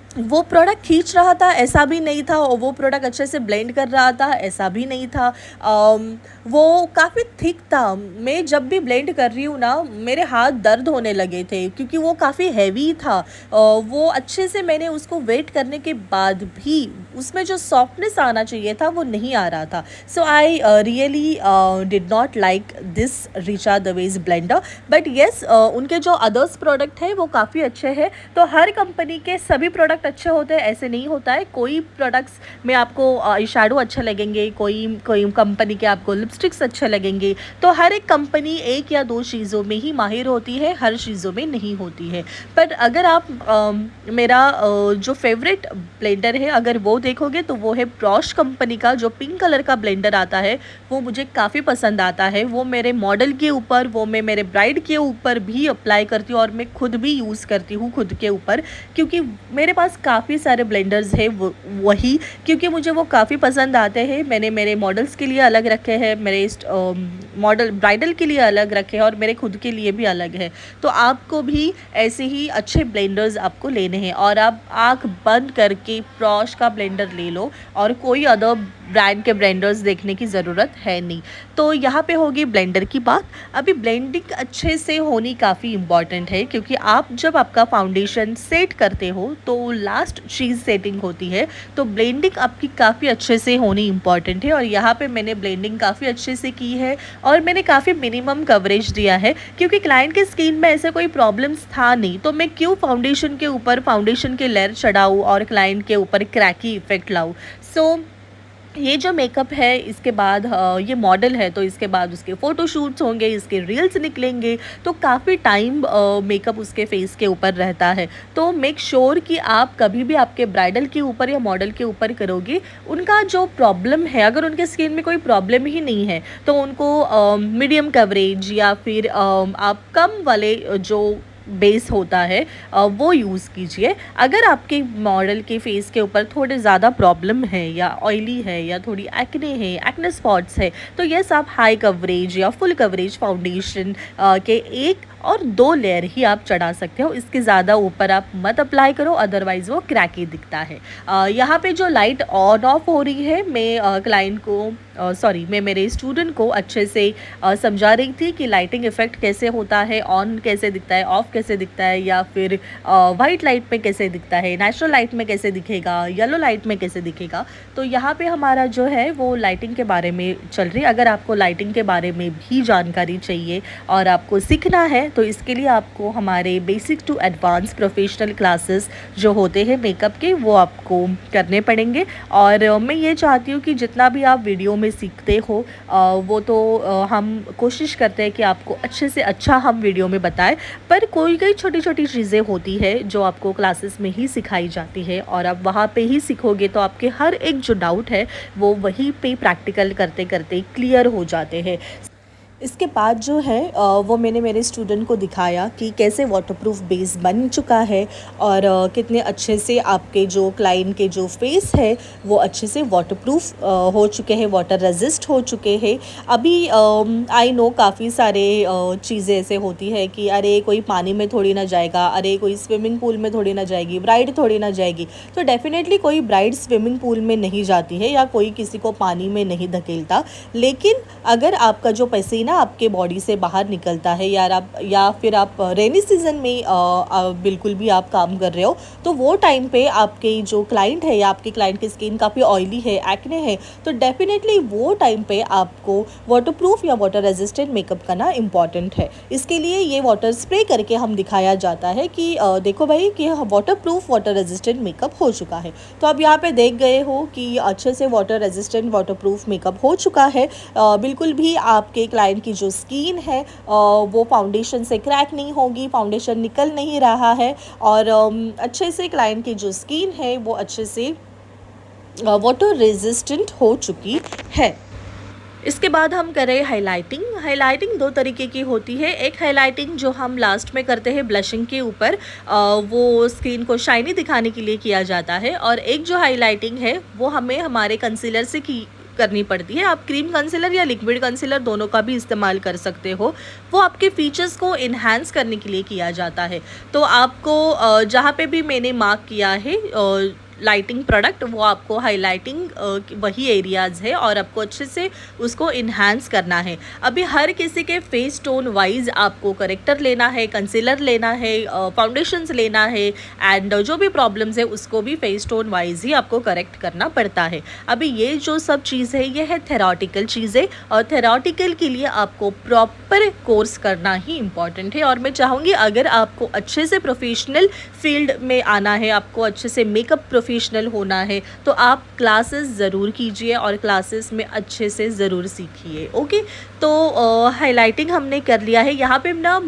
वो प्रोडक्ट खींच रहा था ऐसा भी नहीं था, और वो प्रोडक्ट अच्छे से ब्लेंड कर रहा था ऐसा भी नहीं था। वो काफ़ी थिक था। मैं जब भी ब्लेंड कर रही हूँ ना, मेरे हाथ दर्द होने लगे थे क्योंकि वो काफ़ी हैवी था। वो अच्छे से मैंने उसको वेट करने के बाद भी उसमें जो सॉफ्टनेस आना चाहिए था वो नहीं आ रहा था। So I really did not like this रिचा दवेज ब्लेंडर। बट येस, उनके जो अदर्स प्रोडक्ट है वो काफ़ी अच्छे हैं। तो हर कंपनी के सभी प्रोडक्ट अच्छे होते हैं ऐसे नहीं होता है। कोई प्रोडक्ट्स में आपको आई शेडो अच्छे लगेंगे, कोई कोई कंपनी के आपको लिपस्टिक्स अच्छे लगेंगे। तो हर एक कंपनी एक या दो चीज़ों में ही माहिर होती है, हर चीज़ों में नहीं होती है। पर अगर आप मेरा जो फेवरेट ब्लेंडर है अगर वो देखोगे तो वो है ब्रॉश कंपनी का जो पिंक कलर का ब्लेंडर आता है, वो मुझे काफ़ी पसंद आता है। वो मेरे मॉडल के ऊपर, वो मैं मेरे ब्राइड के ऊपर भी अप्लाई करती हूँ और मैं खुद भी यूज़ करती हूँ खुद के ऊपर, क्योंकि मेरे पास काफ़ी सारे ब्लेंडर्स हैं वही, क्योंकि मुझे वो काफ़ी पसंद आते हैं। मैंने मेरे मॉडल्स के लिए अलग रखे हैं, मेरे मॉडल ब्राइडल के लिए अलग रखे हैं और मेरे खुद के लिए भी अलग है। तो आपको भी ऐसे ही अच्छे ब्लेंडर्स आपको लेने हैं और आप आँख बंद करके ब्रॉश का ब्लेंडर ले लो और कोई अदर ब्रांड के ब्लेंडर्स देखने की ज़रूरत है नहीं। तो यहाँ पे होगी ब्लेंडर की बात। अभी ब्लेंडिंग अच्छे से होनी काफ़ी इम्पॉर्टेंट है, क्योंकि आप जब आपका फाउंडेशन सेट करते हो तो लास्ट चीज़ सेटिंग होती है। तो ब्लेंडिंग आपकी काफ़ी अच्छे से होनी इम्पॉर्टेंट है और यहाँ पे मैंने ब्लेंडिंग काफ़ी अच्छे से की है और मैंने काफ़ी मिनिमम कवरेज दिया है, क्योंकि क्लाइंट की स्किन में ऐसे कोई प्रॉब्लम्स था नहीं। तो मैं क्यों फाउंडेशन के ऊपर फाउंडेशन के लेयर चढ़ाऊँ और क्लाइंट के ऊपर क्रैकी इफेक्ट लाऊँ। सो ये जो मेकअप है इसके बाद ये मॉडल है तो इसके बाद उसके फ़ोटोशूट्स होंगे, इसके रील्स निकलेंगे, तो काफ़ी टाइम मेकअप उसके फेस के ऊपर रहता है। तो मेक श्योर कि आप कभी भी आपके ब्राइडल के ऊपर या मॉडल के ऊपर करोगे, उनका जो प्रॉब्लम है, अगर उनके स्किन में कोई प्रॉब्लम ही नहीं है तो उनको मीडियम कवरेज या फिर आप कम वाले जो बेस होता है वो यूज़ कीजिए। अगर आपके मॉडल के फेस के ऊपर थोड़े ज़्यादा प्रॉब्लम है या ऑयली है या थोड़ी एक्ने है, एक्ने स्पॉट्स है, तो यस आप हाई कवरेज या फुल कवरेज फाउंडेशन के 1 और 2 लेयर ही आप चढ़ा सकते हो। इसके ज़्यादा ऊपर आप मत अप्लाई करो, अदरवाइज़ वो क्रैकी दिखता है। यहाँ पे जो लाइट ऑन ऑफ हो रही है, मैं क्लाइंट को मैं मेरे स्टूडेंट को अच्छे से समझा रही थी कि लाइटिंग इफ़ेक्ट कैसे होता है, ऑन कैसे दिखता है, ऑफ कैसे दिखता है, या फिर वाइट लाइट में कैसे दिखता है, नेचुरल लाइट में कैसे दिखेगा, येलो लाइट में कैसे दिखेगा। तो यहाँ पे हमारा जो है वो लाइटिंग के बारे में चल रही है। अगर आपको लाइटिंग के बारे में भी जानकारी चाहिए और आपको सीखना है तो इसके लिए आपको हमारे basic to advance professional classes जो होते हैं मेकअप के, वो आपको करने पड़ेंगे। और मैं ये चाहती हूँ कि जितना भी आप वीडियो में सीखते हो वो तो हम कोशिश करते हैं कि आपको अच्छे से अच्छा हम वीडियो में बताएं, पर कोई छोटी छोटी चीज़ें होती है जो आपको क्लासेस में ही सिखाई जाती है और आप वहाँ पे ही सीखोगे तो आपके हर एक जो डाउट है वो वहीं पे प्रैक्टिकल करते करते क्लियर हो जाते हैं। इसके बाद जो है वो मैंने मेरे स्टूडेंट को दिखाया कि कैसे वाटरप्रूफ बेस बन चुका है और कितने अच्छे से आपके जो क्लाइंट के जो फेस है वो अच्छे से वाटरप्रूफ हो चुके हैं, वाटर रेजिस्ट हो चुके हैं। अभी आई नो काफ़ी सारे चीज़ें ऐसे होती है कि अरे कोई पानी में थोड़ी ना जाएगा, अरे कोई स्विमिंग पूल में थोड़ी ना जाएगी, ब्राइड थोड़ी ना जाएगी। तो डेफिनेटली कोई ब्राइड स्विमिंग पूल में नहीं जाती है या कोई किसी को पानी में नहीं धकेलता, लेकिन अगर आपका जो पसीना आपके बॉडी से बाहर निकलता है या फिर आप रेनी सीजन में बिल्कुल भी आप काम कर रहे हो, तो वो टाइम पे आपके जो क्लाइंट है या आपके क्लाइंट की स्किन काफ़ी ऑयली है, एक्ने है, तो डेफिनेटली वो टाइम पे आपको वाटरप्रूफ या वाटर रेजिस्टेंट मेकअप करना इम्पॉर्टेंट है। इसके लिए ये वाटर स्प्रे करके हम दिखाया जाता है कि देखो भाई कि वाटरप्रूफ वाटर रेजिस्टेंट मेकअप हो चुका है। तो आप यहाँ पे देख गए हो कि अच्छे से वाटर रेजिस्टेंट वाटरप्रूफ मेकअप हो चुका है। बिल्कुल भी आपके क्लाइंट की जो स्किन है वो फाउंडेशन से क्रैक नहीं होगी, फाउंडेशन निकल नहीं रहा है और अच्छे से क्लाइंट की जो स्किन है वो अच्छे से वाटर रेजिस्टेंट हो चुकी है। इसके बाद हम करें हाइलाइटिंग। हाइलाइटिंग 2 तरीके की होती है। एक हाइलाइटिंग जो हम लास्ट में करते हैं ब्लशिंग के ऊपर, वो स्किन को शाइनी दिखाने के लिए किया जाता है, और एक जो हाइलाइटिंग है वो हमें हमारे कंसीलर से करनी पड़ती है। आप क्रीम कंसीलर या लिक्विड कंसीलर दोनों का भी इस्तेमाल कर सकते हो। वो आपके फीचर्स को इन्हांस करने के लिए किया जाता है। तो आपको जहाँ पे भी मैंने मार्क किया है लाइटिंग प्रोडक्ट, वो आपको हाईलाइटिंग वही एरियाज़ है और आपको अच्छे से उसको इन्हांस करना है। अभी हर किसी के फेस टोन वाइज आपको करेक्टर लेना है, कंसीलर लेना है, फाउंडेशंस लेना है, एंड जो भी प्रॉब्लम्स है उसको भी फेस टोन वाइज ही आपको करेक्ट करना पड़ता है। अभी ये जो सब चीज़ है ये है थेरोटिकल चीज़ें, और थेरोटिकल के लिए आपको प्रॉपर कोर्स करना ही इम्पॉर्टेंट है। और मैं चाहूँगी अगर आपको अच्छे से प्रोफेशनल फील्ड में आना है, आपको अच्छे से मेकअप प्रोफेशनल होना है, तो आप क्लासेस ज़रूर कीजिए और क्लासेस में अच्छे से ज़रूर सीखिए। ओके, तो हाइलाइटिंग हमने कर लिया है। यहाँ पे ना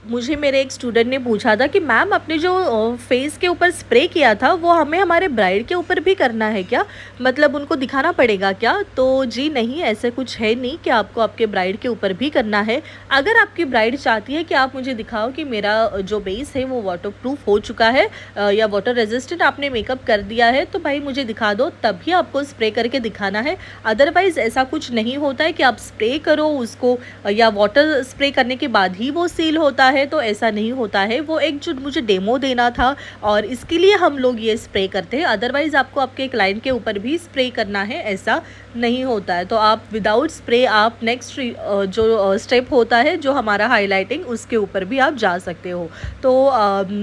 मुझे मेरे एक स्टूडेंट ने पूछा था कि मैम आपने जो फेस के ऊपर स्प्रे किया था वो हमें हमारे ब्राइड के ऊपर भी करना है क्या, मतलब उनको दिखाना पड़ेगा क्या? तो जी नहीं, ऐसे कुछ है नहीं कि आपको आपके ब्राइड के ऊपर भी करना है। अगर आपकी ब्राइड चाहती है कि आप मुझे दिखाओ कि मेरा जो बेस है वो वाटरप्रूफ हो चुका है या वाटर रेजिस्टेंट आपने मेकअप कर दिया है, तो भाई मुझे दिखा दो, तभी आपको स्प्रे करके दिखाना है। अदरवाइज़ ऐसा कुछ नहीं होता है कि आप स्प्रे करो उसको या वाटर स्प्रे करने के बाद ही वो सील होता है, तो ऐसा नहीं होता है। वो एक जो मुझे डेमो देना था और इसके लिए हम लोग ये स्प्रे करते हैं। अदरवाइज़ आपको आपके क्लाइंट के ऊपर भी स्प्रे करना है, ऐसा नहीं होता है। तो आप विदाउट स्प्रे आप नेक्स्ट जो स्टेप होता है जो हमारा हाइलाइटिंग, उसके ऊपर भी आप जा सकते हो। तो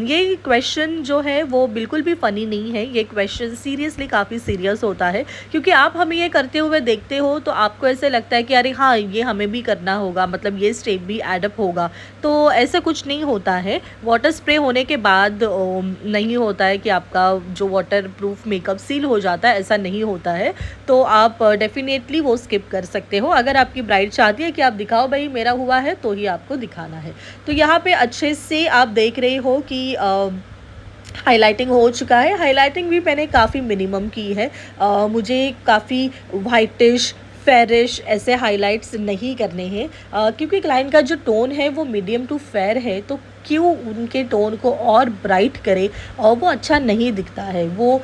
ये क्वेश्चन जो है वो बिल्कुल भी फ़नी नहीं है। ये क्वेश्चन सीरियसली काफ़ी सीरियस होता है, क्योंकि आप हमें ये करते हुए देखते हो तो आपको ऐसे लगता है कि अरे हाँ, ये हमें भी करना होगा, मतलब ये स्टेप भी एडअप होगा। तो ऐसा कुछ नहीं होता है। वाटर स्प्रे होने के बाद नहीं होता है कि आपका जो वाटर प्रूफ मेकअप सील हो जाता है, ऐसा नहीं होता है। तो आप डेफिनेटली वो स्किप कर सकते हो। अगर आपकी ब्राइड चाहती है कि आप दिखाओ भाई मेरा हुआ है, तो ही आपको दिखाना है। तो यहाँ पे अच्छे से आप देख रहे हो कि हाइलाइटिंग हो चुका है। हाइलाइटिंग भी मैंने काफ़ी मिनिमम की है। मुझे काफ़ी वाइटिश फेरिश ऐसे हाइलाइट्स नहीं करने हैं, क्योंकि क्लाइंट का जो टोन है वो मीडियम टू फेयर है, तो क्यों उनके टोन को और ब्राइट करे, और वो अच्छा नहीं दिखता है। वो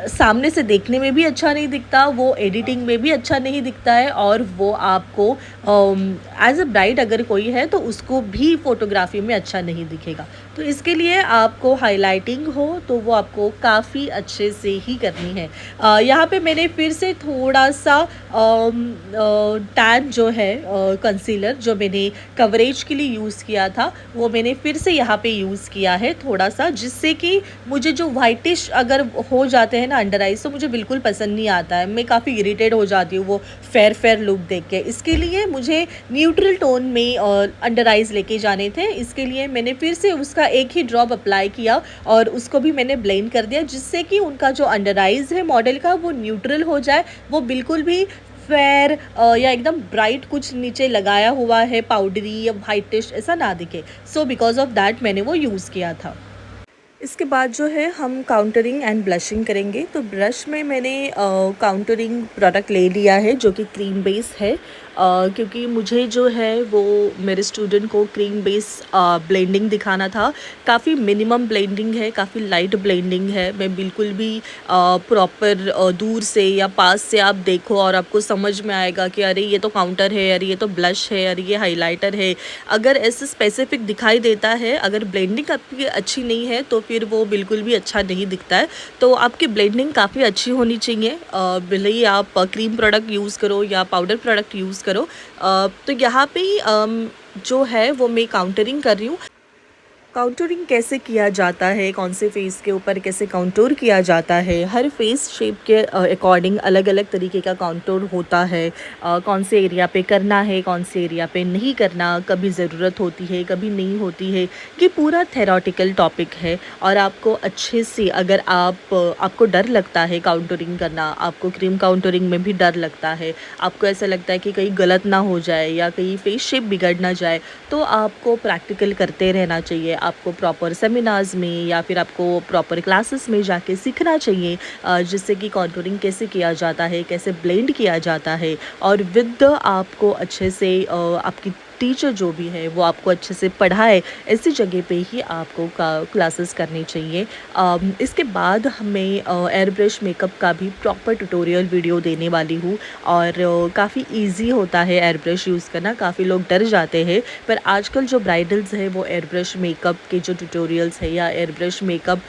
सामने से देखने में भी अच्छा नहीं दिखता, वो एडिटिंग में भी अच्छा नहीं दिखता है, और वो आपको एज अ ब्राइड अगर कोई है तो उसको भी फ़ोटोग्राफी में अच्छा नहीं दिखेगा। तो इसके लिए आपको हाइलाइटिंग हो तो वो आपको काफ़ी अच्छे से ही करनी है। यहाँ पे मैंने फिर से थोड़ा सा टैन जो है कंसीलर जो मैंने कवरेज के लिए यूज़ किया था, वो मैंने फिर से यहाँ पे यूज़ किया है थोड़ा सा, जिससे कि मुझे जो वाइटिश अगर हो जाते हैं ना अंडर आइज, तो मुझे बिल्कुल पसंद नहीं आता है। मैं काफ़ी इरिटेट हो जाती हूँ वो फेयर लुक देख के। इसके लिए मुझे न्यूट्रल टोन में अंडर आइज लेके जाने थे। इसके लिए मैंने फिर से उसका एक ही ड्रॉप अप्लाई किया और उसको भी मैंने ब्लेंड कर दिया, जिससे कि उनका जो अंडर आइज है मॉडल का वो न्यूट्रल हो जाए, वो बिल्कुल भी फेयर या एकदम ब्राइट कुछ नीचे लगाया हुआ है पाउडरी या वाइटिश ऐसा ना दिखे। सो बिकॉज ऑफ दैट मैंने वो यूज़ किया था। इसके बाद जो है हम काउंटरिंग एंड ब्लशिंग करेंगे। तो ब्रश में मैंने काउंटरिंग प्रोडक्ट ले लिया है जो कि क्रीम बेस है, क्योंकि मुझे जो है वो मेरे स्टूडेंट को क्रीम बेस ब्लेंडिंग दिखाना था। काफ़ी मिनिमम ब्लेंडिंग है, काफ़ी लाइट ब्लेंडिंग है। मैं बिल्कुल भी प्रॉपर दूर से या पास से आप देखो और आपको समझ में आएगा कि अरे ये तो काउंटर है, अरे ये तो ब्लश है, अरे ये हाइलाइटर है। अगर ऐसे स्पेसिफिक दिखाई देता है, अगर ब्लेंडिंग आपकी अच्छी नहीं है तो फिर वो बिल्कुल भी अच्छा नहीं दिखता है। तो आपकी ब्लेंडिंग काफ़ी अच्छी होनी चाहिए, भले ही आप क्रीम प्रोडक्ट यूज़ करो या पाउडर प्रोडक्ट यूज़ करो। तो यहाँ पे जो है वो मैं काउंटरिंग कर रही हूँ। काउंटरिंग कैसे किया जाता है, कौन से फेस के ऊपर कैसे काउंटूर किया जाता है, हर फेस शेप के अकॉर्डिंग अलग अलग तरीके का काउंटूर होता है। कौन से एरिया पे करना है, कौन से एरिया पे नहीं करना, कभी ज़रूरत होती है कभी नहीं होती है। ये पूरा थेरोटिकल टॉपिक है और आपको अच्छे से, अगर आपको डर लगता है काउंटरिंग करना, आपको क्रीम काउंटरिंग में भी डर लगता है, आपको ऐसा लगता है कि कहीं गलत ना हो जाए या कहीं फेस शेप बिगड़ ना जाए, तो आपको प्रैक्टिकल करते रहना चाहिए। आपको प्रॉपर सेमिनार्स में या फिर आपको प्रॉपर क्लासेस में जाके सीखना चाहिए, जिससे कि कॉन्टूरिंग कैसे किया जाता है, कैसे ब्लेंड किया जाता है, और विद आपको अच्छे से आपकी टीचर जो भी है वो आपको अच्छे से पढ़ाए, ऐसी जगह पे ही आपको क्लासेस करनी चाहिए। इसके बाद मैं एयर ब्रश मेकअप का भी प्रॉपर ट्यूटोरियल वीडियो देने वाली हूँ और काफ़ी इजी होता है एयर ब्रश यूज़ करना। काफ़ी लोग डर जाते हैं, पर आजकल जो ब्राइडल्स है वो एयर ब्रश मेकअप के जो ट्यूटोरियल्स है या एयर ब्रश मेकअप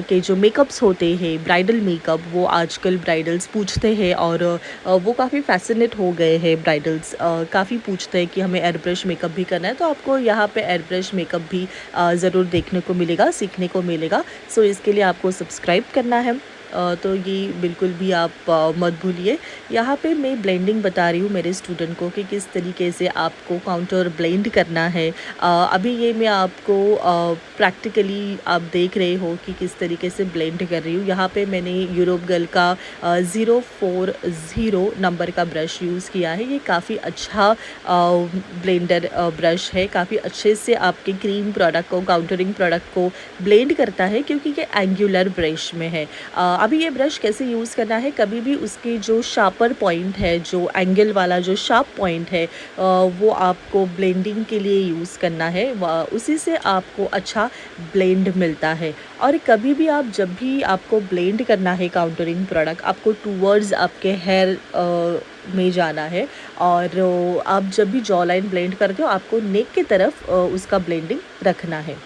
के जो मेकअप्स होते हैं ब्राइडल मेकअप, वो आजकल ब्राइडल्स पूछते हैं और वो काफ़ी फैसिनेट हो गए हैं। ब्राइडल्स काफ़ी पूछते हैं कि हमें एयर ब्रश मेकअप भी करना है, तो आपको यहाँ पे एयर ब्रश मेकअप भी ज़रूर देखने को मिलेगा, सीखने को मिलेगा। सो इसके लिए आपको सब्सक्राइब करना है, तो ये बिल्कुल भी आप मत भूलिए। यहाँ पे मैं ब्लेंडिंग बता रही हूँ मेरे स्टूडेंट को कि किस तरीके से आपको काउंटर ब्लेंड करना है। अभी ये मैं आपको प्रैक्टिकली आप देख रहे हो कि किस तरीके से ब्लेंड कर रही हूँ। यहाँ पे मैंने यूरोप गर्ल का 040 नंबर का ब्रश यूज़ किया है। ये काफ़ी अच्छा ब्लेंडर ब्रश है, काफ़ी अच्छे से आपके क्रीम प्रोडक्ट को, काउंटरिंग प्रोडक्ट को ब्लेंड करता है क्योंकि ये एंगुलर ब्रश में है। अभी ये ब्रश कैसे यूज़ करना है, कभी भी उसकी जो शार्पर पॉइंट है, जो एंगल वाला जो शार्प पॉइंट है, वो आपको ब्लेंडिंग के लिए यूज़ करना है। उसी से आपको अच्छा ब्लेंड मिलता है। और कभी भी आप, जब भी आपको ब्लेंड करना है काउंटरिंग प्रोडक्ट, आपको टूवर्ड्स आपके हेयर में जाना है और आप जब भी जॉ लाइन ब्लेंड करते हो आपको नेक की तरफ उसका ब्लेंडिंग रखना है।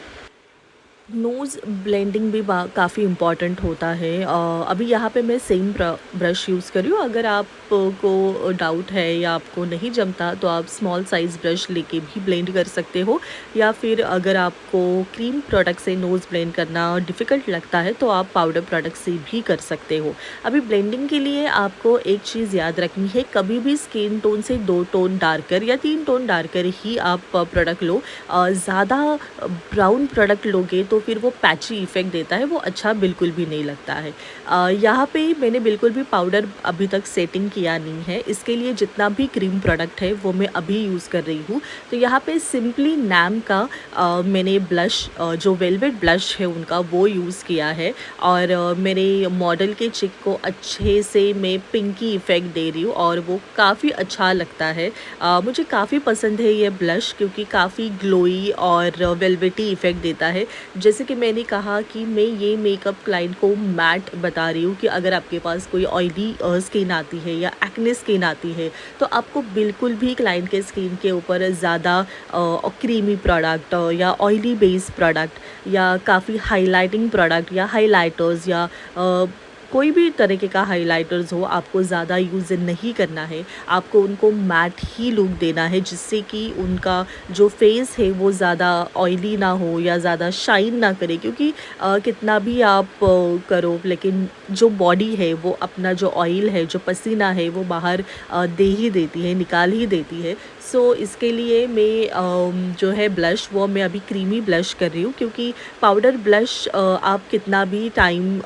नोज़ ब्लेंडिंग भी काफ़ी इम्पॉर्टेंट होता है। अभी यहाँ पे मैं सेम ब्रश यूज़ कर रही हूँ। अगर आपको डाउट है या आपको नहीं जमता तो आप स्मॉल साइज़ ब्रश लेके भी ब्लेंड कर सकते हो, या फिर अगर आपको क्रीम प्रोडक्ट से नोज़ ब्लेंड करना डिफ़िकल्ट लगता है तो आप पाउडर प्रोडक्ट से भी कर सकते हो। अभी ब्लेंडिंग के लिए आपको एक चीज़ याद रखनी है, कभी भी स्किन टोन से 2 टोन डार्कर या 3 टोन डार्कर ही आप प्रोडक्ट लो। ज़्यादा ब्राउन प्रोडक्ट लोगे तो फिर वो पैची इफ़ेक्ट देता है, वो अच्छा बिल्कुल भी नहीं लगता है। यहाँ पे मैंने बिल्कुल भी पाउडर अभी तक सेटिंग किया नहीं है। इसके लिए जितना भी क्रीम प्रोडक्ट है वो मैं अभी यूज़ कर रही हूँ। तो यहाँ पे सिंपली नैम का मैंने ब्लश, जो वेलवेट ब्लश है उनका, वो यूज़ किया है और मेरे मॉडल के चिक को अच्छे से मैं पिंकी इफ़ेक्ट दे रही हूँ और वो काफ़ी अच्छा लगता है। मुझे काफ़ी पसंद है ये ब्लश क्योंकि काफ़ी ग्लोई और वेलवेटी इफ़ेक्ट देता है। जैसे कि मैंने कहा कि मैं ये मेकअप क्लाइंट को मैट बता रही हूँ कि अगर आपके पास कोई ऑयली स्किन आती है या एक्ने स्किन आती है तो आपको बिल्कुल भी क्लाइंट के स्किन के ऊपर ज़्यादा क्रीमी प्रोडक्ट या ऑयली बेस प्रोडक्ट या काफ़ी हाइलाइटिंग प्रोडक्ट या हाइलाइटर्स या कोई भी तरीके का हाइलाइटर्स हो, आपको ज़्यादा यूज़ नहीं करना है। आपको उनको मैट ही लुक देना है जिससे कि उनका जो फेस है वो ज़्यादा ऑयली ना हो या ज़्यादा शाइन ना करे, क्योंकि कितना भी आप करो लेकिन जो बॉडी है वो अपना जो ऑयल है, जो पसीना है, वो बाहर दे ही देती है, निकाल ही देती है। सो इसके लिए मैं जो है ब्लश, वो मैं अभी क्रीमी ब्लश कर रही हूँ क्योंकि पाउडर ब्लश आप कितना भी टाइम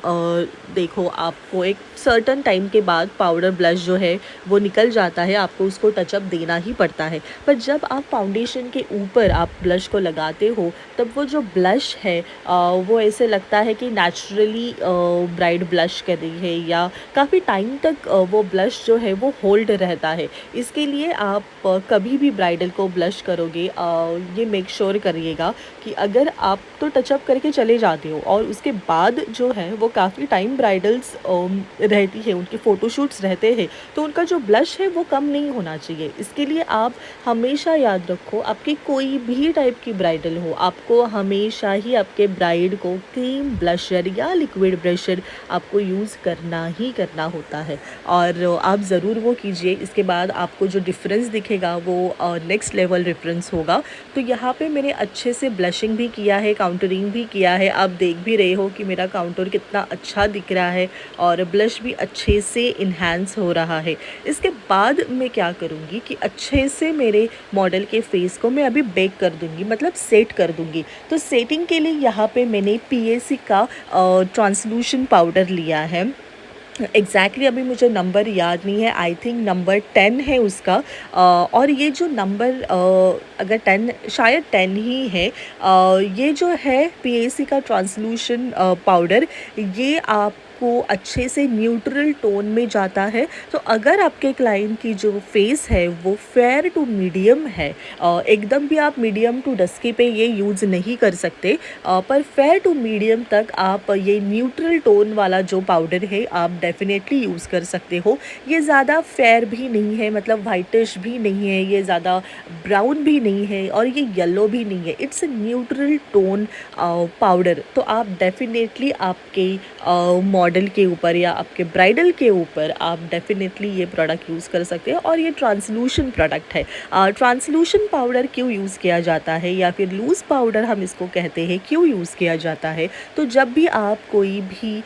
देखो, आपको एक सर्टन टाइम के बाद पाउडर ब्लश जो है वो निकल जाता है, आपको उसको टचअप देना ही पड़ता है। पर जब आप फाउंडेशन के ऊपर आप ब्लश को लगाते हो तब वो जो ब्लश है वो ऐसे लगता है कि नेचुरली ब्राइड ब्लश कर रही है या काफ़ी टाइम तक वो ब्लश जो है वो होल्ड रहता है। इसके लिए आप कभी भी ब्राइडल को ब्लश करोगे ये मेक श्योर करिएगा कि अगर आप तो टचअप करके चले जाते हो और उसके बाद जो है वो काफ़ी टाइम ब्राइडल्स रहती है, उनके फ़ोटोशूट्स रहते हैं, तो उनका जो ब्लश है वो कम नहीं होना चाहिए। इसके लिए आप हमेशा याद रखो, आपकी कोई भी टाइप की ब्राइडल हो, आपको हमेशा ही आपके ब्राइड को क्रीम ब्लशर या लिक्विड ब्लशर आपको यूज़ करना ही करना होता है और आप ज़रूर वो कीजिए। इसके बाद आपको जो डिफरेंस दिखेगा वो नेक्स्ट लेवल डिफरेंस होगा। तो यहाँ पे मैंने अच्छे से ब्लशिंग भी किया है, काउंटरिंग भी किया है। आप देख भी रहे हो कि मेरा काउंटर कितना अच्छा दिख रहा है और ब्लश भी अच्छे से इन्हांस हो रहा है। इसके बाद मैं क्या करूँगी कि अच्छे से मेरे मॉडल के फेस को मैं अभी बेक कर दूँगी, मतलब सेट कर दूँगी। तो सेटिंग के लिए यहाँ पे मैंने PAC का ट्रांसलूशन पाउडर लिया है। एग्जैक्टली अभी मुझे नंबर याद नहीं है, आई थिंक नंबर 10 है उसका। और ये जो नंबर अगर 10, शायद 10 ही है। ये जो है PAC का ट्रांसलूशन पाउडर, ये आप आपको अच्छे से न्यूट्रल टोन में जाता है। तो अगर आपके क्लाइंट की जो फेस है वो फेयर टू मीडियम है, एकदम भी आप मीडियम टू डस्की पे ये यूज़ नहीं कर सकते, पर फेयर टू मीडियम तक आप ये न्यूट्रल टोन वाला जो पाउडर है आप डेफिनेटली यूज़ कर सकते हो। ये ज़्यादा फेयर भी नहीं है, मतलब वाइटिश भी नहीं है, ये ज़्यादा ब्राउन भी नहीं है और ये येलो भी नहीं है, इट्स न्यूट्रल टोन पाउडर। तो आप डेफिनेटली आपके मॉडल के ऊपर या आपके ब्राइडल के ऊपर आप डेफिनेटली ये प्रोडक्ट यूज़ कर सकते हैं। और ये ट्रांसलूशन प्रोडक्ट है। ट्रांसलूशन पाउडर क्यों यूज़ किया जाता है या फिर लूज़ पाउडर हम इसको कहते हैं, क्यों यूज़ किया जाता है? तो जब भी आप कोई भी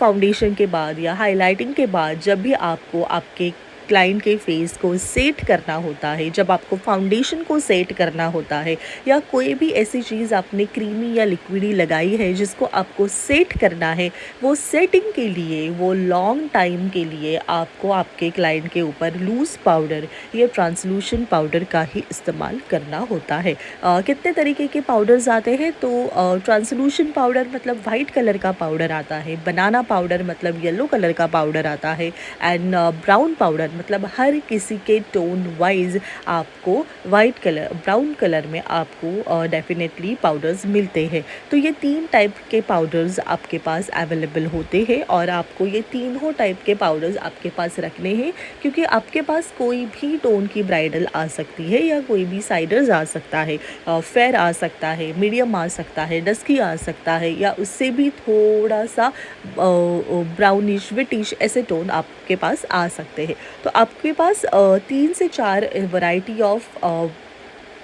फाउंडेशन के बाद या हाइलाइटिंग के बाद जब भी आपको आपके क्लाइंट के फेस को सेट करना होता है, जब आपको फाउंडेशन को सेट करना होता है या कोई भी ऐसी चीज़ आपने क्रीमी या लिक्विडी लगाई है जिसको आपको सेट करना है, वो सेटिंग के लिए, वो लॉन्ग टाइम के लिए आपको आपके क्लाइंट के ऊपर लूज़ पाउडर या ट्रांसलूशन पाउडर का ही इस्तेमाल करना होता है। कितने तरीके के पाउडर्स आते हैं? तो ट्रांसलूशन पाउडर मतलब वाइट कलर का पाउडर आता है, बनाना पाउडर मतलब येलो कलर का पाउडर आता है, एंड ब्राउन पाउडर मतलब हर किसी के टोन वाइज आपको वाइट कलर, ब्राउन कलर में आपको डेफिनेटली पाउडर्स मिलते हैं। तो ये 3 टाइप के पाउडर्स आपके पास अवेलेबल होते हैं और आपको ये तीनों टाइप के पाउडर्स आपके पास रखने हैं, क्योंकि आपके पास कोई भी टोन की ब्राइडल आ सकती है या कोई भी साइडर्स आ सकता है, फेयर आ सकता है, मीडियम आ सकता है, डस्की आ सकता है या उससे भी थोड़ा सा ब्राउनिश विटिश ऐसे टोन आपके पास आ सकते हैं। तो आपके पास 3 से 4 वैरायटी ऑफ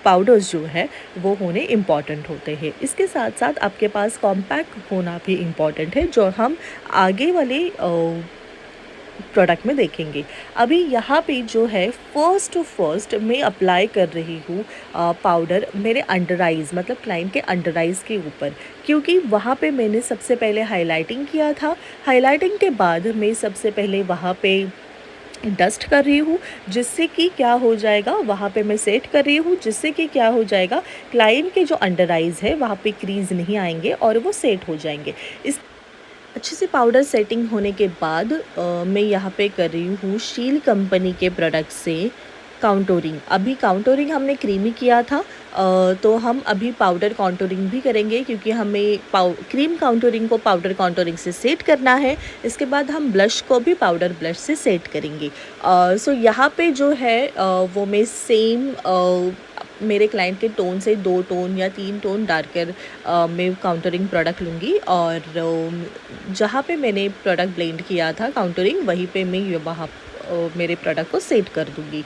पाउडर्स जो है वो होने इम्पॉर्टेंट होते हैं। इसके साथ साथ आपके पास कॉम्पैक्ट होना भी इम्पॉर्टेंट है, जो हम आगे वाले प्रोडक्ट में देखेंगे। अभी यहाँ पे जो है फर्स्ट मैं अप्लाई कर रही हूँ पाउडर मेरे अंडर आइज़, मतलब क्लाइंट के अंडर आइज़ के ऊपर, क्योंकि वहाँ पे मैंने सबसे पहले हाइलाइटिंग किया था। हाइलाइटिंग के बाद मैं सबसे पहले वहाँ पे डस्ट कर रही हूँ, जिससे कि क्या हो जाएगा, वहाँ पे मैं सेट कर रही हूँ, जिससे कि क्या हो जाएगा, क्लाइंट के जो अंडर आइज़ है वहाँ पे क्रीज नहीं आएंगे और वो सेट हो जाएंगे। इस अच्छे से पाउडर सेटिंग होने के बाद मैं यहाँ पे कर रही हूँ शील कंपनी के प्रोडक्ट से काउंटोरिंग। अभी काउंटोरिंग हमने क्रीमी किया था, तो हम अभी पाउडर काउंटोरिंग भी करेंगे, क्योंकि हमें क्रीम काउंटोरिंग को पाउडर काउंटोरिंग से सेट करना है। इसके बाद हम ब्लश को भी पाउडर ब्लश से सेट करेंगे। सो यहाँ पे जो है वो मैं सेम मेरे क्लाइंट के टोन से 2 टोन या 3 टोन डार्कर मैं काउंटरिंग प्रोडक्ट लूँगी, और जहाँ पे मैंने प्रोडक्ट ब्लेंड किया था काउंटरिंग, वहीं पे मैं वहाँ मेरे प्रोडक्ट को सेट कर दूँगी।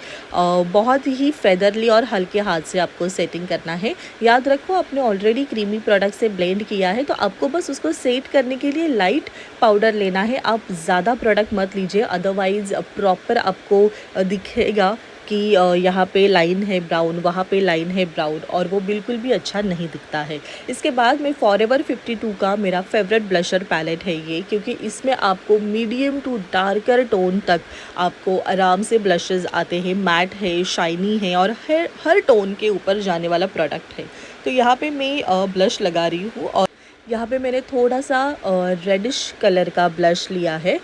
बहुत ही फेदरली और हल्के हाथ से आपको सेटिंग करना है। याद रखो, आपने ऑलरेडी क्रीमी प्रोडक्ट से ब्लेंड किया है, तो आपको बस उसको सेट करने के लिए लाइट पाउडर लेना है। आप ज़्यादा प्रोडक्ट मत लीजिए, अदरवाइज़ प्रॉपर आपको दिखेगा कि यहाँ पे लाइन है ब्राउन, वहाँ पे लाइन है ब्राउन, और वो बिल्कुल भी अच्छा नहीं दिखता है। इसके बाद में फॉरएवर 52 का मेरा फेवरेट ब्लशर पैलेट है ये, क्योंकि इसमें आपको मीडियम टू डार्कर टोन तक आपको आराम से ब्लशेस आते हैं, मैट है, शाइनी है और हर टोन के ऊपर जाने वाला प्रोडक्ट है। तो यहाँ पे मैं ब्लश लगा रही हूँ, और यहाँ पे मैंने थोड़ा सा रेडिश कलर का ब्लश लिया है।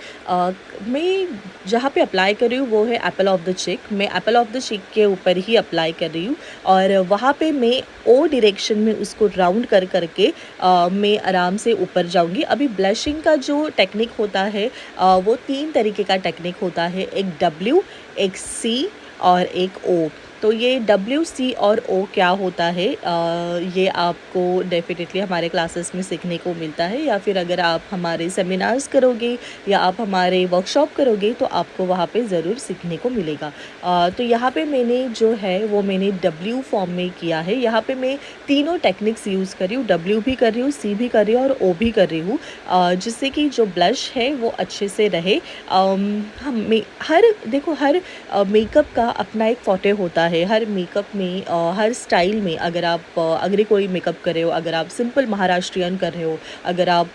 मैं जहाँ पे अप्लाई कर रही हूँ वो है एप्पल ऑफ द चिक। मैं एप्पल ऑफ द चिक के ऊपर ही अप्लाई कर रही हूँ, और वहाँ पे मैं ओ डायरेक्शन में उसको राउंड कर करके मैं आराम से ऊपर जाऊँगी। अभी ब्लशिंग का जो टेक्निक होता है वो 3 तरीके का टेक्निक होता है, एक W, एक C और एक O। तो ये WC और O क्या होता है, ये आपको डेफिनेटली हमारे क्लासेस में सीखने को मिलता है, या फिर अगर आप हमारे सेमिनार्स करोगे या आप हमारे वर्कशॉप करोगे तो आपको वहाँ पे ज़रूर सीखने को मिलेगा। तो यहाँ पे मैंने जो है वो मैंने W फॉर्म में किया है। यहाँ पे मैं तीनों टेक्निक्स यूज़ कर रही हूँ, W भी कर रही हूँ, C भी कर रही हूँ और O भी कर रही हूँ, जिससे कि जो ब्लश है वो अच्छे से रहे। हर मेकअप का अपना एक फोटे होता है हर मेकअप में, हर स्टाइल में। अगर कोई मेकअप कर रहे हो, अगर आप सिंपल महाराष्ट्रियन कर रहे हो, अगर आप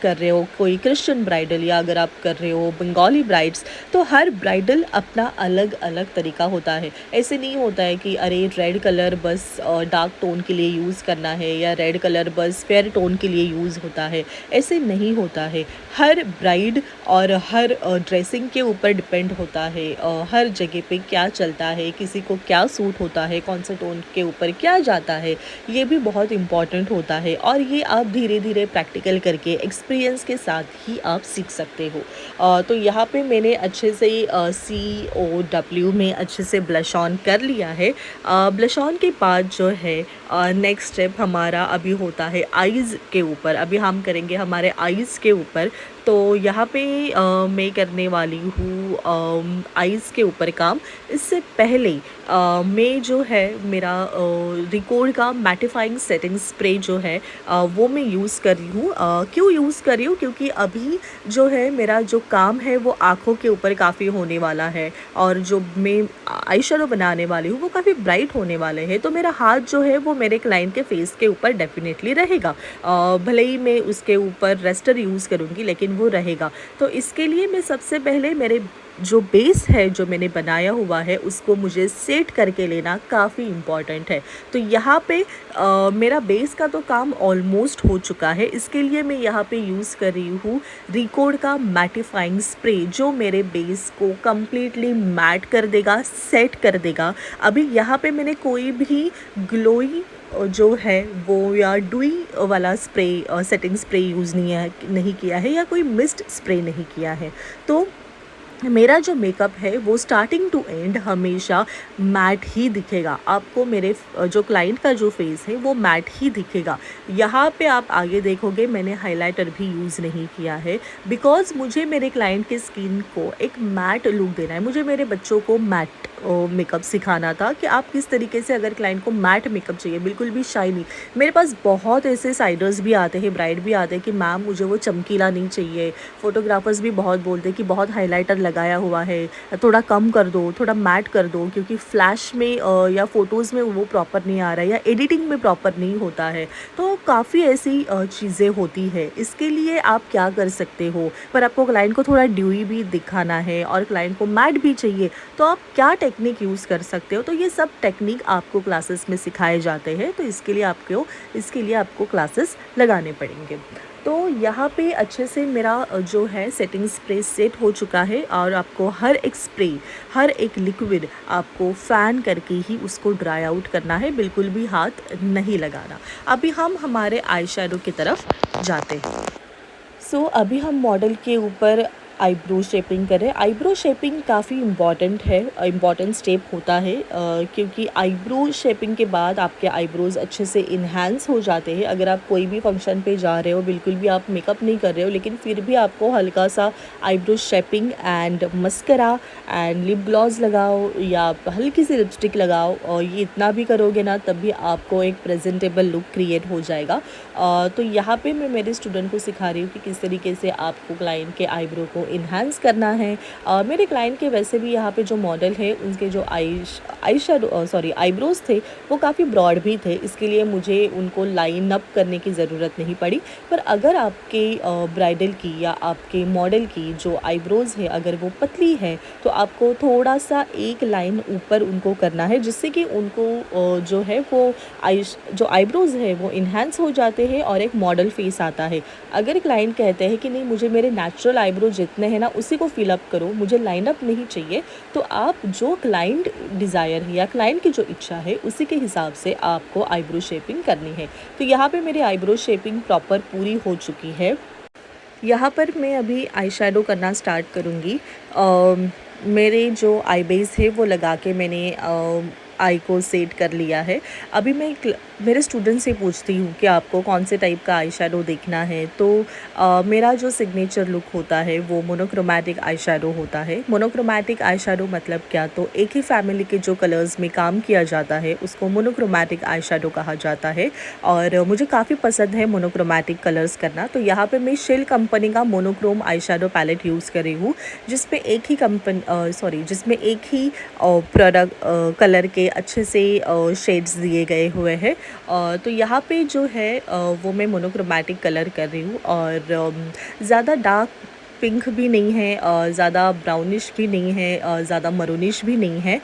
कर रहे हो कोई क्रिश्चियन ब्राइडल, या अगर आप कर रहे हो बंगाली ब्राइड्स, तो हर ब्राइडल अपना अलग अलग तरीका होता है। ऐसे नहीं होता है कि अरे रेड कलर बस डार्क टोन के लिए यूज़ करना है, या रेड कलर बस फेयर टोन के लिए यूज़ होता है। ऐसे नहीं होता है। हर ब्राइड और हर ड्रेसिंग के ऊपर डिपेंड होता है, हर जगह पे क्या चलता है, किसी को क्या सूट होता है, कौन से टोन के ऊपर क्या जाता है, ये भी बहुत इम्पॉर्टेंट होता है। और ये आप धीरे धीरे प्रैक्टिकल करके एक्सपीरियंस के साथ ही आप सीख सकते हो। तो यहाँ पे मैंने अच्छे से COW में अच्छे से ब्लश ऑन कर लिया है। ब्लश ऑन के बाद जो है नेक्स्ट स्टेप हमारा अभी होता है आइज़ के ऊपर। अभी हम करेंगे हमारे आइज़ के ऊपर। तो यहाँ पे मैं करने वाली हूँ आइज़ के ऊपर काम। इससे पहले मैं जो है मेरा रिकॉर्ड का मैटिफाइंग सेटिंग स्प्रे जो है वो मैं यूज़ कर रही हूँ। क्यों यूज़ कर रही हूँ? क्योंकि अभी जो है मेरा जो काम है वो आँखों के ऊपर काफ़ी होने वाला है, और जो मैं आई शेडो बनाने वाली हूँ वो काफ़ी ब्राइट होने वाले हैं। तो मेरा हाथ जो है वो मेरे क्लाइंट के फेस के ऊपर डेफिनेटली रहेगा। भले ही मैं उसके ऊपर रेस्टर यूज़ करूँगी, लेकिन वो रहेगा। तो इसके लिए मैं सबसे पहले मेरे जो बेस है जो मैंने बनाया हुआ है उसको मुझे सेट करके लेना काफ़ी इम्पॉर्टेंट है। तो यहाँ पे मेरा बेस का तो काम ऑलमोस्ट हो चुका है। इसके लिए मैं यहाँ पे यूज़ कर रही हूँ रिकॉर्ड का मैटिफाइंग स्प्रे, जो मेरे बेस को कम्प्लीटली मैट कर देगा, सेट कर देगा। अभी यहाँ पे मैंने कोई भी ग्लोई जो है वो या डुई वाला स्प्रे सेटिंग स्प्रे यूज़ नहीं किया है, या कोई मिस्ट स्प्रे नहीं किया है। तो मेरा जो मेकअप है वो स्टार्टिंग टू एंड हमेशा मैट ही दिखेगा आपको। मेरे जो क्लाइंट का जो फेस है वो मैट ही दिखेगा। यहाँ पे आप आगे देखोगे मैंने हाइलाइटर भी यूज़ नहीं किया है, बिकॉज़ मुझे मेरे क्लाइंट की स्किन को एक मैट लुक देना है। मुझे मेरे बच्चों को मैट मेकअप सिखाना था कि आप किस तरीके से, अगर क्लाइंट को मैट मेकअप चाहिए बिल्कुल भी शाइनी। मेरे पास बहुत ऐसे साइडर्स भी आते हैं, ब्राइड भी आते हैं कि मैम मुझे वो चमकीला नहीं चाहिए। फ़ोटोग्राफर्स भी बहुत बोलते हैं कि बहुत हाइलाइटर लगाया हुआ है, थोड़ा कम कर दो, थोड़ा मैट कर दो, क्योंकि फ्लैश में या फ़ोटोज़ में वो प्रॉपर नहीं आ रहा है, या एडिटिंग में प्रॉपर नहीं होता है। तो काफ़ी ऐसी चीज़ें होती है। इसके लिए आप क्या कर सकते हो, पर आपको क्लाइंट को थोड़ा ड्यूई भी दिखाना है और क्लाइंट को मैट भी चाहिए, तो आप क्या टेक्निक यूज़ कर सकते हो। तो ये सब टेक्निक आपको क्लासेस में सिखाए जाते हैं। तो इसके लिए आपको क्लासेस लगाने पड़ेंगे। तो यहाँ पे अच्छे से मेरा जो है सेटिंग स्प्रे सेट हो चुका है, और आपको हर एक स्प्रे, हर एक लिक्विड आपको फ़ैन करके ही उसको ड्राई आउट करना है, बिल्कुल भी हाथ नहीं लगाना। अभी हम हमारे आई शेडो की तरफ जाते हैं। अभी हम मॉडल के ऊपर आईब्रो शेपिंग करें। आईब्रो शेपिंग काफ़ी इम्पॉर्टेंट है, इम्पॉर्टेंट स्टेप होता है, क्योंकि आईब्रो शेपिंग के बाद आपके आईब्रोज़ अच्छे से इन्हांस हो जाते हैं। अगर आप कोई भी फंक्शन पे जा रहे हो, बिल्कुल भी आप मेकअप नहीं कर रहे हो, लेकिन फिर भी आपको हल्का सा eyebrow shaping and mascara and lip gloss लगाओ, या हल्की सी लिपस्टिक लगाओ, और ये इतना भी करोगे ना तब भी आपको एक प्रेजेंटेबल लुक क्रिएट हो जाएगा। तो यहाँ पे मैं मेरे स्टूडेंट को सिखा रही हूँ कि किस तरीके से आपको क्लाइंट के आईब्रो को इन्हांस करना है। मेरे क्लाइंट के वैसे भी यहाँ पे जो मॉडल है उनके जो आईब्रोज थे वो काफ़ी ब्रॉड भी थे, इसके लिए मुझे उनको लाइन अप करने की ज़रूरत नहीं पड़ी। पर अगर आपके ब्राइडल की या आपके मॉडल की जो आईब्रोज़ है अगर वो पतली है, तो आपको थोड़ा सा एक लाइन ऊपर उनको करना है, जिससे कि उनको जो है वो जो आईब्रोज़ है वो इन्हांस हो जाते हैं और एक मॉडल फेस आता है। अगर क्लाइंट कहते हैं कि नहीं मुझे मेरे नेचुरल आईब्रो जितने हैं ना उसी को फिल अप करो, मुझे लाइन अप नहीं चाहिए, तो आप जो क्लाइंट डिज़ायर है या क्लाइंट की जो इच्छा है उसी के हिसाब से आपको आईब्रो शेपिंग करनी है। तो यहाँ पे मेरी आईब्रो शेपिंग प्रॉपर पूरी हो चुकी है। यहाँ पर मैं अभी आई शेडो करना स्टार्ट करूँगी। मेरे जो आई बेस है वो लगा के मैंने आई को सेट कर लिया है। अभी मैं मेरे स्टूडेंट से पूछती हूँ कि आपको कौन से टाइप का आई शैडो देखना है, तो मेरा जो सिग्नेचर लुक होता है वो मोनोक्रोमैटिक आई शैडो होता है। मोनोक्रोमैटिक आई शैडो मतलब क्या, तो एक ही फैमिली के जो कलर्स में काम किया जाता है उसको मोनोक्रोमैटिक आई शैडो कहा जाता है। और मुझे काफ़ी पसंद है मोनोक्रोमैटिक कलर्स करना। तो यहाँ पे मैं शेल कंपनी का monochrome eye shadow palette use कर रही हूँ, जिसमें एक ही प्रोडक्ट कलर के अच्छे से शेड्स दिए गए हुए हैं। तो यहाँ पे जो है वो मैं मोनोक्रोमैटिक कलर कर रही हूँ, और ज़्यादा डार्क पिंक भी नहीं है, ज़्यादा ब्राउनिश भी नहीं है, ज़्यादा मरूनिश भी नहीं है,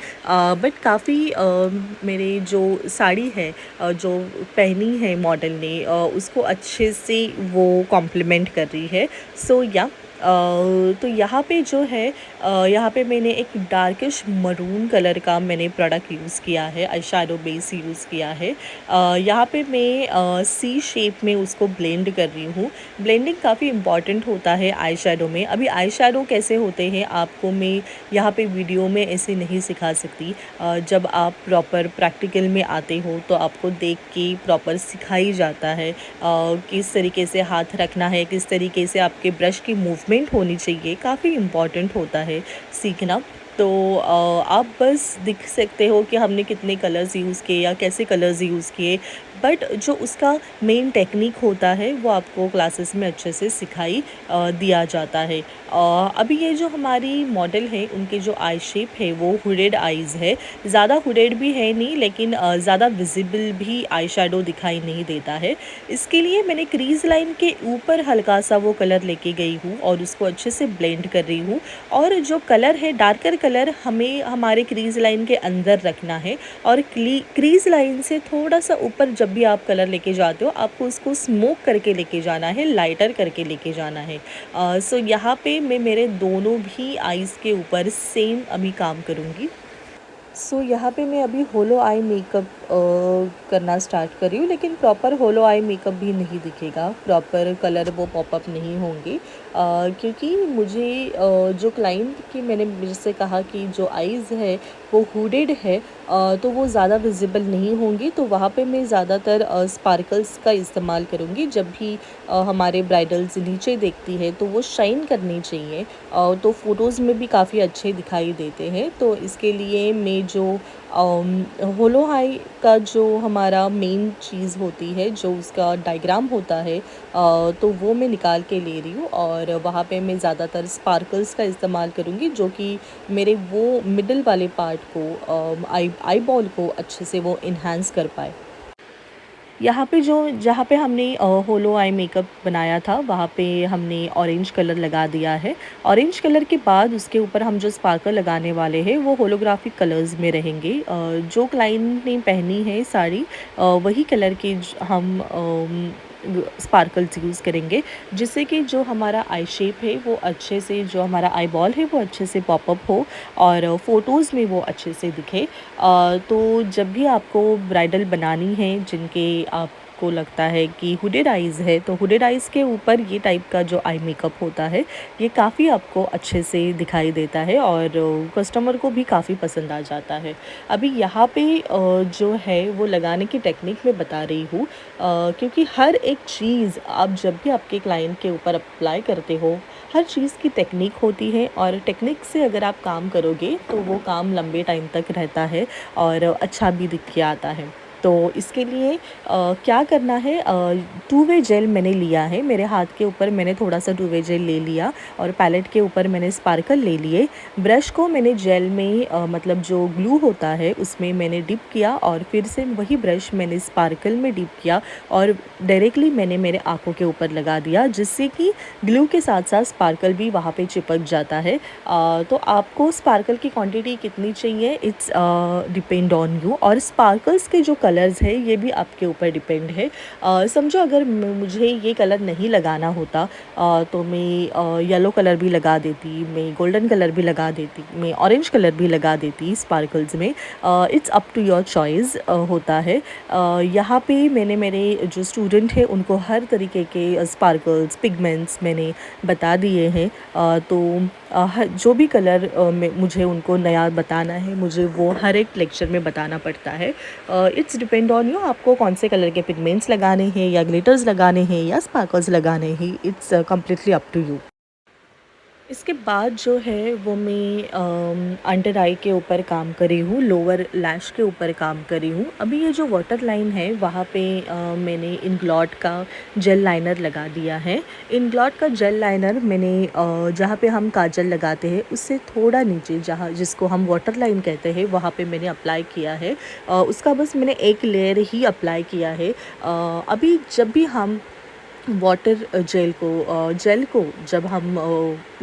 बट काफ़ी मेरे जो साड़ी है जो पहनी है मॉडल ने, उसको अच्छे से वो कॉम्प्लीमेंट कर रही है। सो या तो यहाँ पे जो है यहाँ पे मैंने एक डार्किश मरून कलर का मैंने प्रोडक्ट यूज़ किया है, आई शैडो बेस यूज़ किया है। यहाँ पे मैं सी शेप में उसको ब्लेंड कर रही हूँ। ब्लेंडिंग काफ़ी इम्पॉर्टेंट होता है आई शैडो में। अभी आई शैडो कैसे होते हैं आपको मैं यहाँ पे वीडियो में ऐसे नहीं सिखा सकती। जब आप प्रॉपर प्रैक्टिकल में आते हो तो आपको देख के प्रॉपर सिखाई जाता है किस तरीके से हाथ रखना है, किस तरीके से आपके ब्रश की मूवमेंट होनी चाहिए, काफ़ी इम्पॉर्टेंट होता है सीखना। तो आप बस दिख सकते हो कि हमने कितने कलर्स यूज़ किए या कैसे कलर्स यूज़ किए, बट जो उसका मेन टेक्निक होता है वो आपको क्लासेस में अच्छे से सिखाई दिया जाता है। अभी ये जो हमारी मॉडल है उनके जो आई शेप है वो हुडेड आइज़ है, ज़्यादा हुडेड भी है नहीं, लेकिन ज़्यादा विजिबल भी आई शैडो दिखाई नहीं देता है। इसके लिए मैंने क्रीज़ लाइन के ऊपर हल्का सा वो कलर लेके गई हूँ और उसको अच्छे से ब्लेंड कर रही हूँ। और जो कलर है डार्कर कलर हमें हमारे क्रीज़ लाइन के अंदर रखना है, और क्रीज़ लाइन से थोड़ा सा ऊपर जब भी आप कलर लेके जाते हो आपको उसको स्मोक करके लेके जाना है, लाइटर करके लेके जाना है। सो यहाँ पे मैं मेरे दोनों भी आईज़ के ऊपर सेम अभी काम करूँगी। सो यहाँ पे मैं अभी होलो आई मेकअप करना स्टार्ट कर रही हूँ, लेकिन प्रॉपर होलो आई मेकअप भी नहीं दिखेगा, प्रॉपर कलर वो पॉपअप नहीं होंगे, क्योंकि मुझे जो क्लाइंट की मैंने जिससे कहा कि जो आइज़ है वो हुडेड है, तो वो ज़्यादा विजिबल नहीं होंगी, तो वहाँ पे मैं ज़्यादातर स्पार्कल्स का इस्तेमाल करूँगी। जब भी हमारे ब्राइडल्स नीचे देखती है तो वो शाइन करनी चाहिए, तो फ़ोटोज़ में भी काफ़ी अच्छे दिखाई देते हैं। तो इसके लिए मैं जो होलो आई का जो हमारा मेन चीज़ होती है, जो उसका डायग्राम होता है, तो वो मैं निकाल के ले रही हूँ, और वहाँ पे मैं ज़्यादातर स्पार्कल्स का इस्तेमाल करूँगी जो कि मेरे वो मिडल वाले पार्ट को आई बॉल को अच्छे से वो इन्हांस कर पाए। यहाँ पे जो जहाँ पे हमने होलो आई मेकअप बनाया था वहाँ पे हमने ऑरेंज कलर लगा दिया है। ऑरेंज कलर के बाद उसके ऊपर हम जो स्पार्कल लगाने वाले हैं वो होलोग्राफिक कलर्स में रहेंगे। जो क्लाइंट ने पहनी है साड़ी वही कलर के हम स्पार्कल्स यूज़ करेंगे, जिससे कि जो हमारा आई शेप है वो अच्छे से, जो हमारा आई बॉल है वो अच्छे से पॉपअप हो और फ़ोटोज़ में वो अच्छे से दिखे। तो जब भी आपको ब्राइडल बनानी है जिनके आपको लगता है कि हुडेड आइज़ है, तो हुडेड आइज़ के ऊपर ये टाइप का जो आई मेकअप होता है ये काफ़ी आपको अच्छे से दिखाई देता है और कस्टमर को भी काफ़ी पसंद आ जाता है। अभी यहाँ पे जो है वो लगाने की टेक्निक मैं बता रही हूँ, क्योंकि हर एक चीज़ आप जब भी आपके क्लाइंट के ऊपर अप्लाई करते हो, हर चीज़ की टेक्निक होती है, और टेक्निक से अगर आप काम करोगे तो वो काम लंबे टाइम तक रहता है और अच्छा भी दिख के आता है। तो इसके लिए क्या करना है, टू वे जेल मैंने लिया है, मेरे हाथ के ऊपर मैंने थोड़ा सा टू वे जेल ले लिया और पैलेट के ऊपर मैंने स्पार्कल ले लिए। ब्रश को मैंने जेल में मतलब जो ग्लू होता है उसमें मैंने डिप किया, और फिर से वही ब्रश मैंने स्पार्कल में डिप किया और डायरेक्टली मैंने मेरे आँखों के ऊपर लगा दिया, जिससे कि ग्लू के साथ साथ स्पार्कल भी वहाँ पे चिपक जाता है। तो आपको स्पार्कल की क्वांटिटी कितनी चाहिए इट्स डिपेंड ऑन यू, और स्पार्कल्स के जो कलर्स है ये भी आपके ऊपर डिपेंड है। समझो अगर मुझे ये कलर नहीं लगाना होता तो मैं येलो कलर भी लगा देती, मैं गोल्डन कलर भी लगा देती, मैं ऑरेंज कलर भी लगा देती स्पार्कल्स में। It's up to your choice होता है। यहाँ पे मैंने मेरे जो स्टूडेंट हैं उनको हर तरीके के स्पार्कल्स पिगमेंट्स मैंने बता दिए हैं। तो जो भी कलर में मुझे उनको नया बताना है, मुझे वो हर एक लेक्चर में बताना पड़ता है। इट्स डिपेंड ऑन यू, आपको कौन से कलर के पिगमेंट्स लगाने हैं या ग्लिटर्स लगाने हैं या स्पार्कल्स लगाने हैं, it's completely up to you. इसके बाद जो है वो मैं अंडर आई के ऊपर काम करी हूँ, लोअर लैश के ऊपर काम करी हूँ। अभी ये जो वाटर लाइन है वहाँ पे मैंने इंग्लॉट का जेल लाइनर लगा दिया है। इंग्लॉट का जेल लाइनर मैंने जहाँ पे हम काजल लगाते हैं उससे थोड़ा नीचे, जहाँ जिसको हम वाटर लाइन कहते हैं, वहाँ पे मैंने अप्लाई किया है। उसका बस मैंने एक लेयर ही अप्लाई किया है। अभी जब भी हम वाटर जेल को जब हम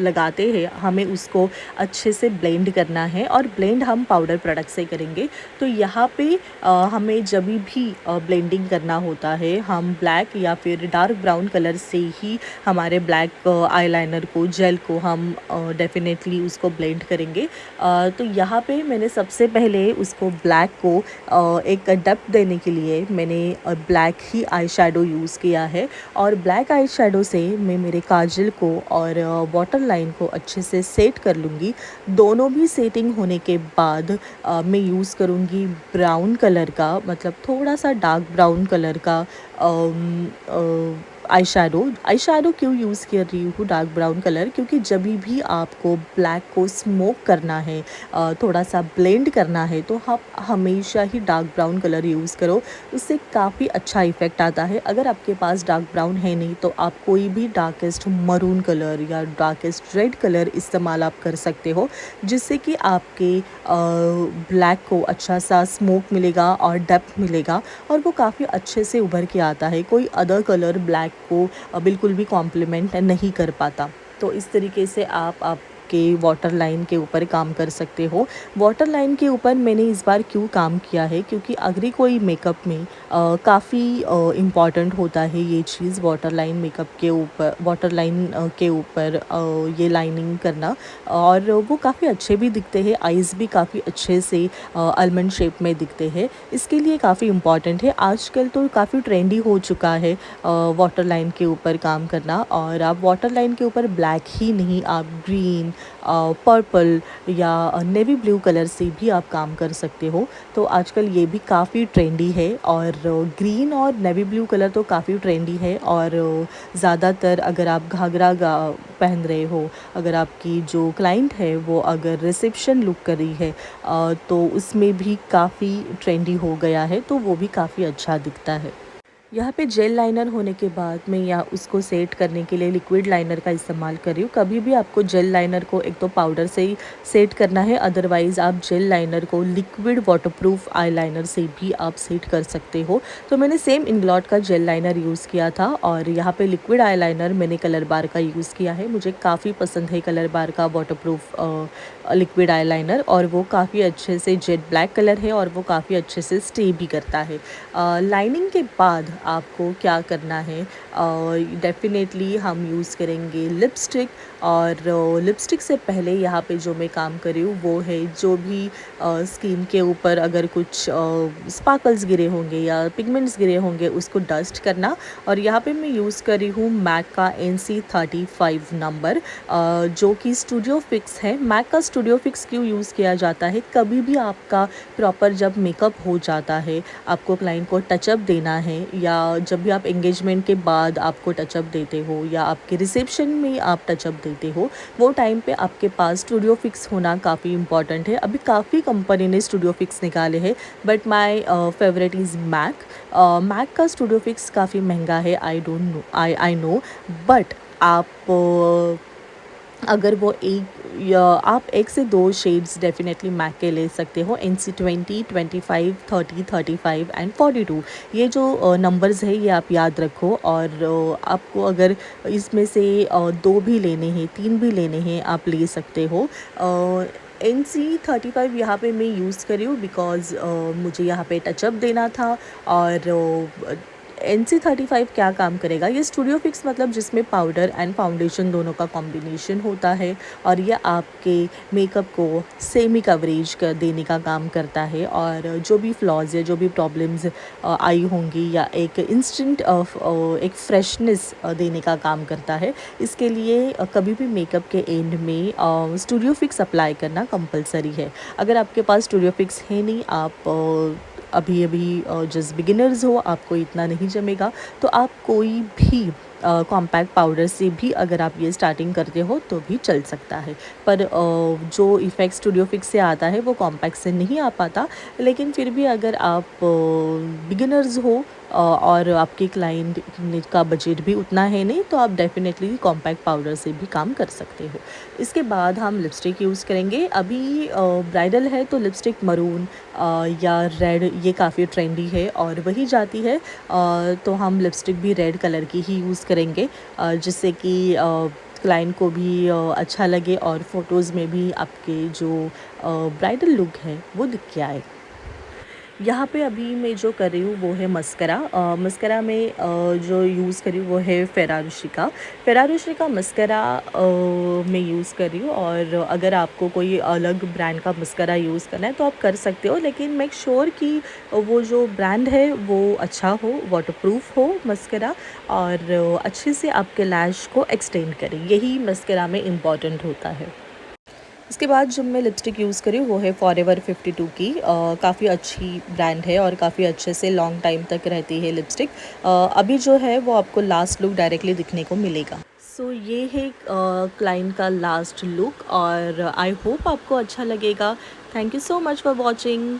लगाते हैं, हमें उसको अच्छे से ब्लेंड करना है और ब्लेंड हम पाउडर प्रोडक्ट से करेंगे। तो यहाँ पे हमें जब भी ब्लेंडिंग करना होता है, हम ब्लैक या फिर डार्क ब्राउन कलर से ही हमारे ब्लैक आईलाइनर को, जेल को हम डेफिनेटली उसको ब्लेंड करेंगे। तो यहाँ पे मैंने सबसे पहले उसको ब्लैक को एक डेप्थ देने के लिए मैंने ब्लैक ही आई शेडो यूज़ किया है। और ब्लैक आई शेडो से मैं मेरे काजल को और वाटर लाइन को अच्छे से सेट कर लूँगी। दोनों भी सेटिंग होने के बाद मैं यूज़ करूँगी ब्राउन कलर का, मतलब थोड़ा सा डार्क ब्राउन कलर का आई शेडो क्यों यूज़ कर रही हूँ डार्क ब्राउन कलर, क्योंकि जब भी आपको ब्लैक को स्मोक करना है, थोड़ा सा ब्लेंड करना है, तो आप हमेशा ही डार्क ब्राउन कलर यूज़ करो, उससे काफ़ी अच्छा इफ़ेक्ट आता है। अगर आपके पास डार्क ब्राउन है नहीं तो आप कोई भी डार्केस्ट मरून कलर या डार्केस्ट रेड कलर इस्तेमाल आप कर सकते हो, जिससे कि आपके ब्लैक को अच्छा सा स्मोक मिलेगा और डेप्थ मिलेगा और वो काफ़ी अच्छे से उभर के आता है। कोई अदर कलर ब्लैक को बिल्कुल भी कॉम्प्लीमेंट नहीं कर पाता। तो इस तरीके से आपके वाटर लाइन के ऊपर काम कर सकते हो। वाटर लाइन के ऊपर मैंने इस बार क्यों काम किया है, क्योंकि अगर कोई मेकअप में काफ़ी इम्पॉर्टेंट होता है ये चीज़, वाटर लाइन मेकअप के ऊपर, वाटर लाइन के ऊपर ये लाइनिंग करना, और वो काफ़ी अच्छे भी दिखते हैं, आइज़ भी काफ़ी अच्छे से आलमंड शेप में दिखते हैं। इसके लिए काफ़ी इम्पॉर्टेंट है। आजकल तो काफ़ी ट्रेंडी हो चुका है वाटर लाइन के ऊपर काम करना, और आप वाटर लाइन के ऊपर ब्लैक ही नहीं, आप ग्रीन, पर्पल या नेवी ब्लू कलर से भी आप काम कर सकते हो। तो आजकल ये भी काफ़ी ट्रेंडी है, और ग्रीन और नेवी ब्लू कलर तो काफ़ी ट्रेंडी है। और ज़्यादातर अगर आप घाघरा पहन रहे हो, अगर आपकी जो क्लाइंट है वो अगर रिसेप्शन लुक कर रही है, तो उसमें भी काफ़ी ट्रेंडी हो गया है, तो वो भी काफ़ी अच्छा दिखता है। यहाँ पे जेल लाइनर होने के बाद मैं या उसको सेट करने के लिए लिक्विड लाइनर का इस्तेमाल कर रही हूँ। कभी भी आपको जेल लाइनर को एक तो पाउडर से ही सेट करना है, अदरवाइज़ आप जेल लाइनर को लिक्विड वाटरप्रूफ आई लाइनर से भी आप सेट कर सकते हो। तो मैंने सेम इंग्लॉट का जेल लाइनर यूज़ किया था, और यहाँ पे लिक्विड आई लाइनर मैंने कलर बार का यूज़ किया है। मुझे काफ़ी पसंद है कलर बार का वाटरप्रूफ लिक्विड आई लाइनर, और वो काफ़ी अच्छे से जेट ब्लैक कलर है और वो काफ़ी अच्छे से स्टे भी करता है। लाइनिंग के बाद आपको क्या करना है, डेफ़िनेटली हम यूज़ करेंगे लिपस्टिक, और लिपस्टिक से पहले यहाँ पे जो मैं काम कर रही हूँ वो है, जो भी स्किन के ऊपर अगर कुछ स्पार्कल्स गिरे होंगे या पिगमेंट्स गिरे होंगे उसको डस्ट करना। और यहाँ पे मैं यूज़ कर रही हूँ मैक का NC35 नंबर, जो कि स्टूडियो फिक्स है। मैक का स्टूडियो फिक्स क्यों यूज़ किया जाता है, कभी भी आपका प्रॉपर जब मेकअप हो जाता है, आपको क्लाइंट को टचअप देना है, या जब भी आप एंगेजमेंट के बाद आपको टचअप देते हो या आपके रिसेप्शन में आप टचअप देते हो, वो टाइम पे आपके पास स्टूडियो फिक्स होना काफ़ी इंपॉर्टेंट है। अभी काफ़ी कंपनी ने स्टूडियो फिक्स निकाले हैं, but my favourite is MAC. MAC का स्टूडियो फिक्स काफ़ी महंगा है, I don't know, I know, but आप अगर वो आप एक से दो शेड्स डेफिनेटली मैक के ले सकते हो। NC20, 25, 30, 35 एंड 42, ये जो नंबर्स है ये आप याद रखो। और आपको अगर इसमें से दो भी लेने हैं, तीन भी लेने हैं, आप ले सकते हो। NC35 यहाँ पे मैं यूज़ कर रही हूँ बिकॉज़ मुझे यहाँ पे टचअप देना था, और NC35 क्या काम करेगा, ये स्टूडियो फिक्स मतलब जिसमें पाउडर एंड फाउंडेशन दोनों का कॉम्बिनेशन होता है और ये आपके मेकअप को सेमी कवरेज कर देने का काम करता है और जो भी फ्लॉज या जो भी प्रॉब्लम्स आई होंगी या एक इंस्टेंट एक फ्रेशनेस देने का काम करता है। इसके लिए कभी भी मेकअप के एंड में स्टूडियो फिक्स अप्लाई करना कंपलसरी है। अगर आपके पास स्टूडियो फिक्स है नहीं, आप अभी अभी जस्ट बिगिनर्स हो, आपको इतना नहीं जमेगा, तो आप कोई भी कॉम्पैक्ट पाउडर से भी अगर आप ये स्टार्टिंग करते हो तो भी चल सकता है। पर जो इफ़ेक्ट स्टूडियो फिक्स से आता है वो कॉम्पैक्ट से नहीं आ पाता। लेकिन फिर भी अगर आप बिगिनर्स हो और आपके क्लाइंट का बजट भी उतना है नहीं, तो आप डेफिनेटली कॉम्पैक्ट पाउडर से भी काम कर सकते हो। इसके बाद हम लिपस्टिक यूज़ करेंगे। अभी ब्राइडल है तो लिपस्टिक मरून या रेड ये काफ़ी ट्रेंडी है और वही जाती है, तो हम लिपस्टिक भी रेड कलर की ही यूज़ करेंगे जिससे कि क्लाइंट को भी अच्छा लगे और फ़ोटोज़ में भी आपके जो ब्राइडल लुक है वो दिख के आए। यहाँ पे अभी मैं जो कर रही हूँ वो है मस्करा। मस्करा में जो यूज़ कर रही हूँ वो है फेरारोशी का मस्करा मैं यूज़ कर रही हूँ। और अगर आपको कोई अलग ब्रांड का मस्करा यूज़ करना है तो आप कर सकते हो, लेकिन मेक श्योर कि वो जो ब्रांड है वो अच्छा हो, वाटरप्रूफ हो मस्करा और अच्छे से आपके लैश को एक्सटेंड करे, यही मस्करा में इम्पॉर्टेंट होता है। इसके बाद जो मैं लिपस्टिक यूज़ करी वो है फॉरएवर 52 की। काफ़ी अच्छी ब्रांड है और काफ़ी अच्छे से लॉन्ग टाइम तक रहती है लिपस्टिक। अभी जो है वो आपको लास्ट लुक डायरेक्टली दिखने को मिलेगा। सो ये है क्लाइंट का लास्ट लुक और आई होप आपको अच्छा लगेगा। Thank you so much for watching.